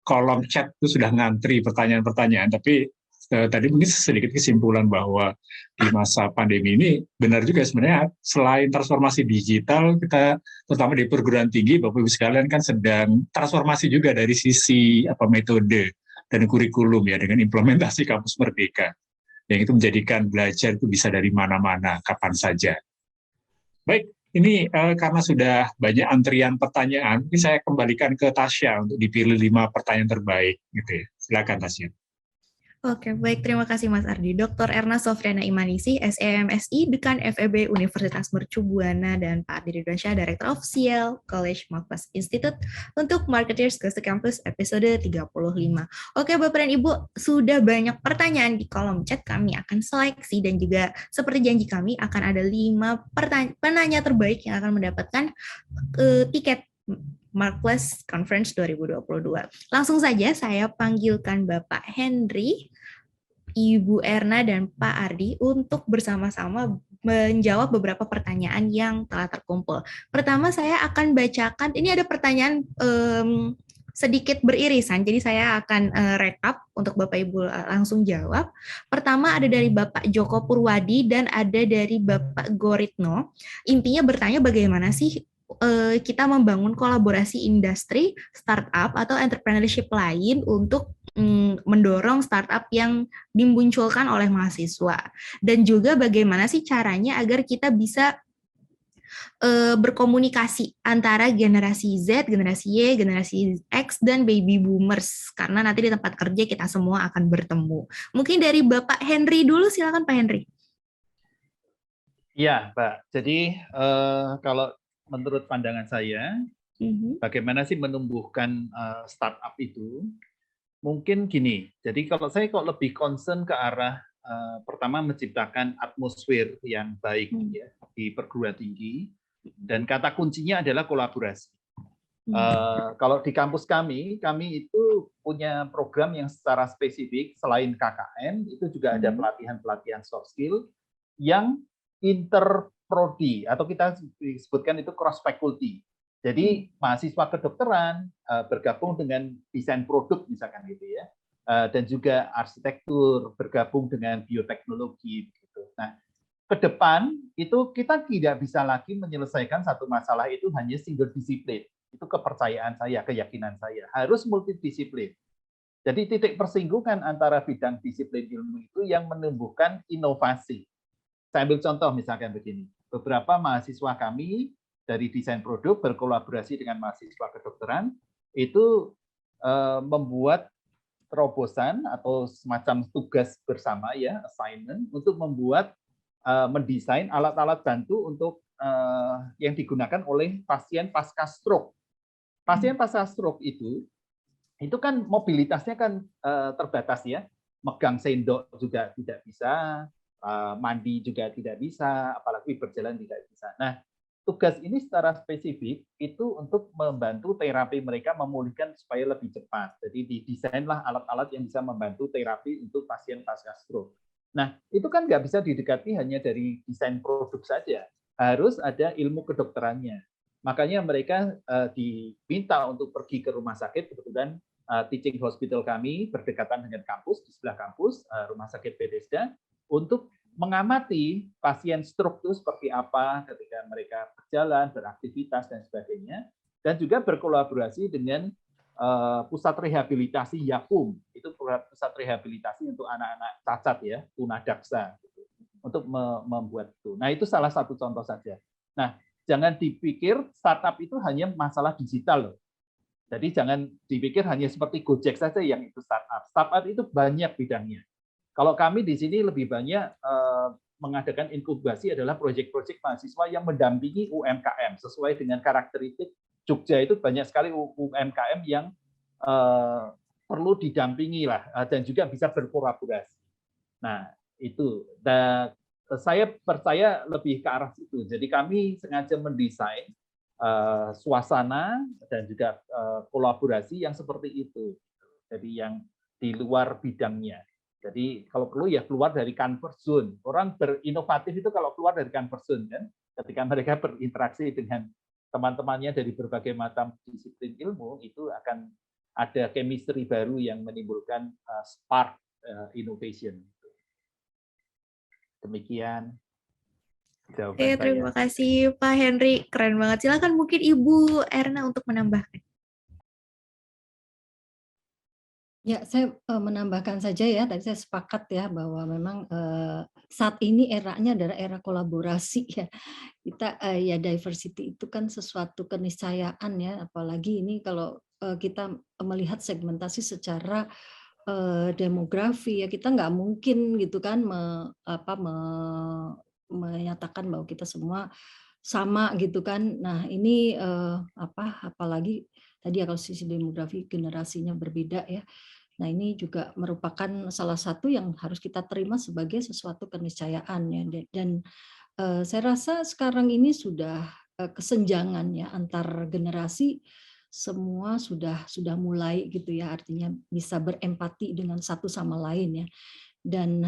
kolom chat itu sudah ngantri pertanyaan-pertanyaan, tapi tadi mungkin sedikit kesimpulan bahwa di masa pandemi ini benar juga sebenarnya selain transformasi digital, kita terutama di perguruan tinggi, Bapak Ibu sekalian kan sedang transformasi juga dari sisi metode dan kurikulum ya, dengan implementasi Kampus Merdeka, yang itu menjadikan belajar itu bisa dari mana-mana, kapan saja. Baik, ini karena sudah banyak antrian pertanyaan, ini saya kembalikan ke Tasya untuk dipilih 5 pertanyaan terbaik. Gitu ya. Silakan Tasya. Oke, baik. Terima kasih Mas Ardi. Dr. Erna Sofriana Imanisi, SEMSI, Dekan FEB Universitas Mercu Buana, dan Pak Ardi Ridwansyah, Director of CL College Marquess Institute, untuk Marketeers Goes to Campus episode 35. Oke, Bapak dan Ibu, sudah banyak pertanyaan di kolom chat. Kami akan seleksi dan juga seperti janji kami akan ada 5 penanya terbaik yang akan mendapatkan tiket Marquess Conference 2022. Langsung saja saya panggilkan Bapak Henry, Ibu Erna, dan Pak Ardi untuk bersama-sama menjawab beberapa pertanyaan yang telah terkumpul. Pertama saya akan bacakan, ini ada pertanyaan sedikit beririsan, jadi saya akan rekap untuk Bapak Ibu langsung jawab. Pertama ada dari Bapak Joko Purwadi dan ada dari Bapak Goritno. Intinya bertanya bagaimana sih kita membangun kolaborasi industri, startup, atau entrepreneurship lain untuk mendorong startup yang dimunculkan oleh mahasiswa. Dan juga bagaimana sih caranya agar kita bisa berkomunikasi antara generasi Z, generasi Y, generasi X, dan baby boomers. Karena nanti di tempat kerja kita semua akan bertemu. Mungkin dari Bapak Henry dulu, silakan Pak Henry. Iya, Mbak. Jadi kalau menurut pandangan saya, bagaimana sih menumbuhkan startup itu? Mungkin gini, jadi kalau saya kok lebih concern ke arah pertama menciptakan atmosfer yang baik ya, di perguruan tinggi, dan kata kuncinya adalah kolaborasi. Kalau di kampus kami itu punya program yang secara spesifik, selain KKN, itu juga ada pelatihan-pelatihan soft skill yang interprodi, atau kita sebutkan itu cross faculty. Jadi mahasiswa kedokteran bergabung dengan desain produk misalkan gitu ya, dan juga arsitektur bergabung dengan bioteknologi gitu. Nah, ke depan itu kita tidak bisa lagi menyelesaikan satu masalah itu hanya single disiplin. Itu kepercayaan saya, keyakinan saya, harus multidisiplin. Jadi titik persinggungan antara bidang disiplin ilmu itu yang menumbuhkan inovasi. Saya ambil contoh misalkan begini, beberapa mahasiswa kami dari desain produk berkolaborasi dengan mahasiswa kedokteran itu membuat terobosan atau semacam tugas bersama ya, assignment, untuk membuat mendesain alat-alat bantu untuk yang digunakan oleh pasien pasca stroke. Pasien pasca stroke itu kan mobilitasnya kan terbatas ya, megang sendok juga tidak bisa, mandi juga tidak bisa, apalagi berjalan tidak bisa. Nah, tugas ini secara spesifik itu untuk membantu terapi mereka memulihkan supaya lebih cepat. Jadi didesainlah alat-alat yang bisa membantu terapi untuk pasien pasca stroke. Nah, itu kan nggak bisa didekati hanya dari desain produk saja. Harus ada ilmu kedokterannya. Makanya mereka diminta untuk pergi ke rumah sakit, kebetulan teaching hospital kami berdekatan dengan kampus, di sebelah kampus, Rumah Sakit Bethesda, untuk mengamati pasien stroke itu seperti apa ketika mereka berjalan, beraktivitas, dan sebagainya, dan juga berkolaborasi dengan pusat rehabilitasi Yakum, itu pusat rehabilitasi untuk anak-anak cacat ya, tunadaksa, gitu, untuk membuat itu. Nah, itu salah satu contoh saja. Nah, jangan dipikir startup itu hanya masalah digital loh. Jadi jangan dipikir hanya seperti Gojek saja yang itu startup. Startup itu banyak bidangnya. Kalau kami di sini lebih banyak mengadakan inkubasi adalah proyek-proyek mahasiswa yang mendampingi UMKM sesuai dengan karakteristik Jogja itu banyak sekali UMKM yang perlu didampingi lah dan juga bisa berkolaborasi. Nah itu, dan saya percaya lebih ke arah situ. Jadi kami sengaja mendesain suasana dan juga kolaborasi yang seperti itu. Jadi yang di luar bidangnya. Jadi kalau perlu ya keluar dari comfort zone. Orang berinovatif itu kalau keluar dari comfort zone kan, ketika mereka berinteraksi dengan teman-temannya dari berbagai macam disiplin ilmu, itu akan ada chemistry baru yang menimbulkan spark innovation. Demikian jawaban saya. Terima kasih Pak Henry, keren banget. Silakan mungkin Ibu Erna untuk menambahkan. Ya, saya menambahkan saja ya, tadi saya sepakat ya bahwa memang saat ini eranya adalah era kolaborasi ya. Kita ya diversity itu kan sesuatu keniscayaan ya, apalagi ini kalau kita melihat segmentasi secara demografi ya, kita nggak mungkin gitu kan menyatakan bahwa kita semua sama gitu kan. Nah ini apalagi tadi ya kalau sisi demografi generasinya berbeda ya. Nah ini juga merupakan salah satu yang harus kita terima sebagai sesuatu keniscayaan ya. Dan saya rasa sekarang ini sudah kesenjangan ya antar generasi semua sudah mulai gitu ya, artinya bisa berempati dengan satu sama lain ya. Dan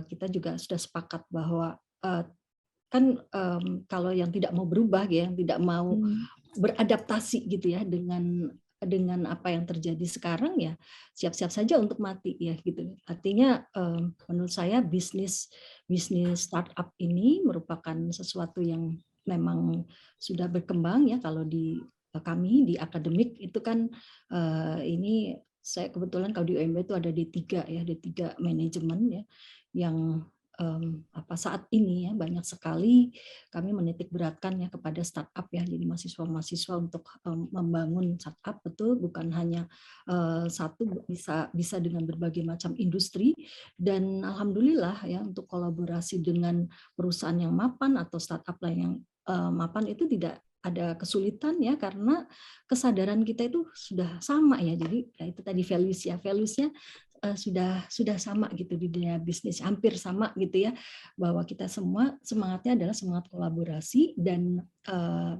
kita juga sudah sepakat bahwa kan kalau yang tidak mau berubah ya, yang tidak mau beradaptasi gitu ya dengan apa yang terjadi sekarang ya siap-siap saja untuk mati ya gitu. Artinya menurut saya bisnis startup ini merupakan sesuatu yang memang sudah berkembang ya. Kalau di kami di akademik itu kan ini saya kebetulan kalau di UMB itu ada D3 ya, D3 manajemen ya yang saat ini ya banyak sekali kami menitik beratkan ya kepada startup ya, jadi mahasiswa untuk membangun startup betul, bukan hanya satu, bisa dengan berbagai macam industri. Dan alhamdulillah ya untuk kolaborasi dengan perusahaan yang mapan atau startup lain yang mapan itu tidak ada kesulitan ya, karena kesadaran kita itu sudah sama ya. Jadi ya itu tadi values-nya sudah sama gitu di dunia bisnis, hampir sama gitu ya, bahwa kita semua semangatnya adalah semangat kolaborasi dan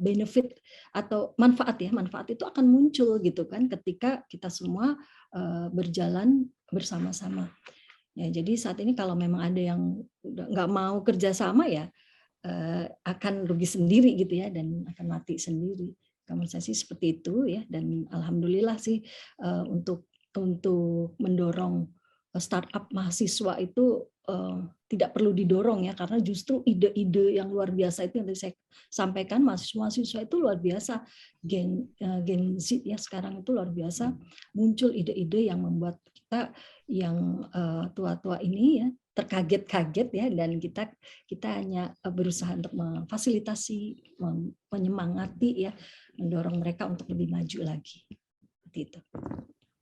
benefit atau manfaat itu akan muncul gitu kan ketika kita semua berjalan bersama-sama ya. Jadi saat ini kalau memang ada yang nggak mau kerjasama ya akan rugi sendiri gitu ya, dan akan mati sendiri. Menurut saya sih seperti itu ya, dan alhamdulillah sih untuk mendorong startup mahasiswa itu tidak perlu didorong ya, karena justru ide-ide yang luar biasa itu yang tadi saya sampaikan, mahasiswa itu luar biasa, Gen Z ya sekarang itu luar biasa, muncul ide-ide yang membuat kita yang tua-tua ini ya terkaget-kaget ya, dan kita hanya berusaha untuk memfasilitasi, menyemangati ya, mendorong mereka untuk lebih maju lagi. Seperti itu.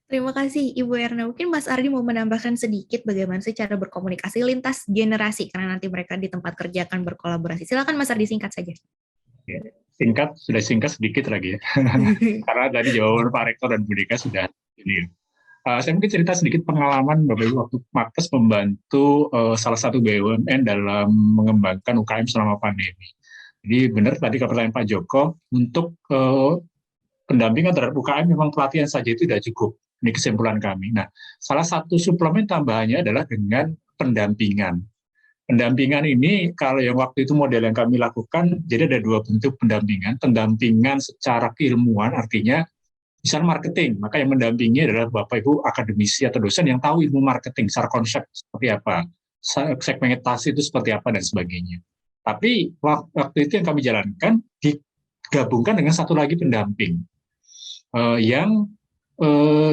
Terima kasih Ibu Erna. Mungkin Mas Ardi mau menambahkan sedikit bagaimana sih cara berkomunikasi lintas generasi, karena nanti mereka di tempat kerja akan berkolaborasi. Silakan Mas Ardi, singkat saja. Sudah singkat sedikit lagi ya. Karena tadi jawaban Pak Rektor dan Bu Deka sudah ini. Saya mungkin cerita sedikit pengalaman Bapak Ibu waktu Markes membantu salah satu BUMN dalam mengembangkan UKM selama pandemi. Jadi benar tadi pertanyaan Pak Joko, untuk pendampingan terhadap UKM memang pelatihan saja itu tidak cukup. Ini kesimpulan kami. Nah, salah satu suplemen tambahannya adalah dengan pendampingan. Pendampingan ini kalau yang waktu itu model yang kami lakukan, jadi ada dua bentuk pendampingan. Pendampingan secara keilmuan, artinya misalnya marketing, maka yang mendampingi adalah Bapak Ibu akademisi atau dosen yang tahu ilmu marketing secara konsep seperti apa, segmentasi itu seperti apa dan sebagainya. Tapi waktu itu yang kami jalankan digabungkan dengan satu lagi pendamping yang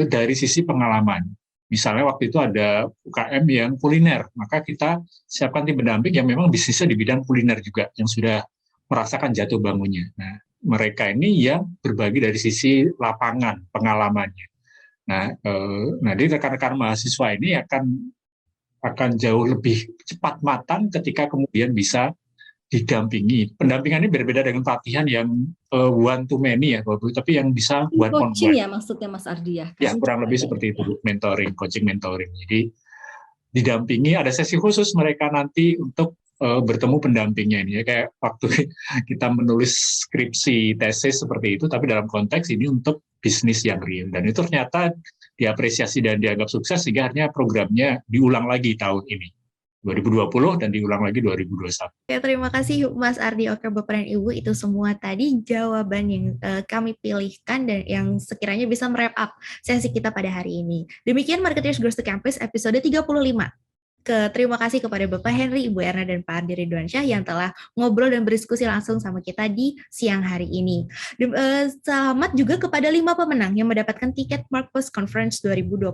dari sisi pengalaman. Misalnya waktu itu ada UKM yang kuliner, maka kita siapkan tim pendamping yang memang bisnisnya di bidang kuliner juga, yang sudah merasakan jatuh bangunnya. Nah, mereka ini yang berbagi dari sisi lapangan pengalamannya. Nah, jadi rekan-rekan mahasiswa ini akan jauh lebih cepat matang ketika kemudian bisa didampingi. Pendampingan ini berbeda dengan pelatihan yang one to many ya, Bapak, tapi yang bisa one on one. Coaching ya maksudnya Mas Ardi ya? Ya, kurang lebih seperti itu, mentoring, coaching mentoring. Jadi didampingi, ada sesi khusus mereka nanti untuk bertemu pendampingnya ini ya, kayak waktu kita menulis skripsi tesis seperti itu, tapi dalam konteks ini untuk bisnis yang real, dan itu ternyata diapresiasi dan dianggap sukses sehingga akhirnya programnya diulang lagi tahun ini 2020 dan diulang lagi 2021. Ya, terima kasih Mas Ardi. Oke, Bapak dan Ibu, itu semua tadi jawaban yang kami pilihkan dan yang sekiranya bisa merap up sesi kita pada hari ini. Demikian Marketeers Goes to Campus episode 35. Terima kasih kepada Bapak Henry, Ibu Erna, dan Pak Ardi Ridwansyah yang telah ngobrol dan berdiskusi langsung sama kita di siang hari ini. Selamat juga kepada 5 pemenang yang mendapatkan tiket Marketers Conference 2022.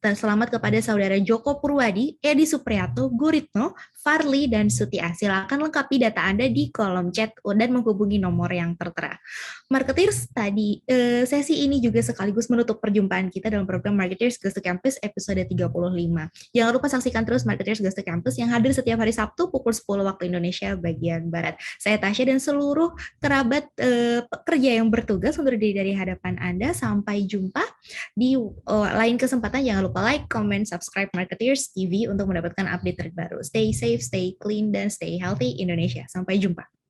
Selamat kepada Saudara Joko Purwadi, Edi Supriyato, Guritno, Farli, dan Sutia. Silakan lengkapi data Anda di kolom chat dan menghubungi nomor yang tertera. Marketeers, tadi sesi ini juga sekaligus menutup perjumpaan kita dalam program Marketeers Goes to Campus episode 35. Jangan lupa saksikan terus Marketeers Goes to Campus yang hadir setiap hari Sabtu pukul 10 waktu Indonesia bagian Barat. Saya Tasya dan seluruh kerabat pekerja yang bertugas undur diri dari hadapan Anda. Sampai jumpa di lain kesempatan. Jangan lupa like, comment, subscribe Marketeers TV untuk mendapatkan update terbaru. Stay safe, stay clean, dan stay healthy Indonesia. Sampai jumpa.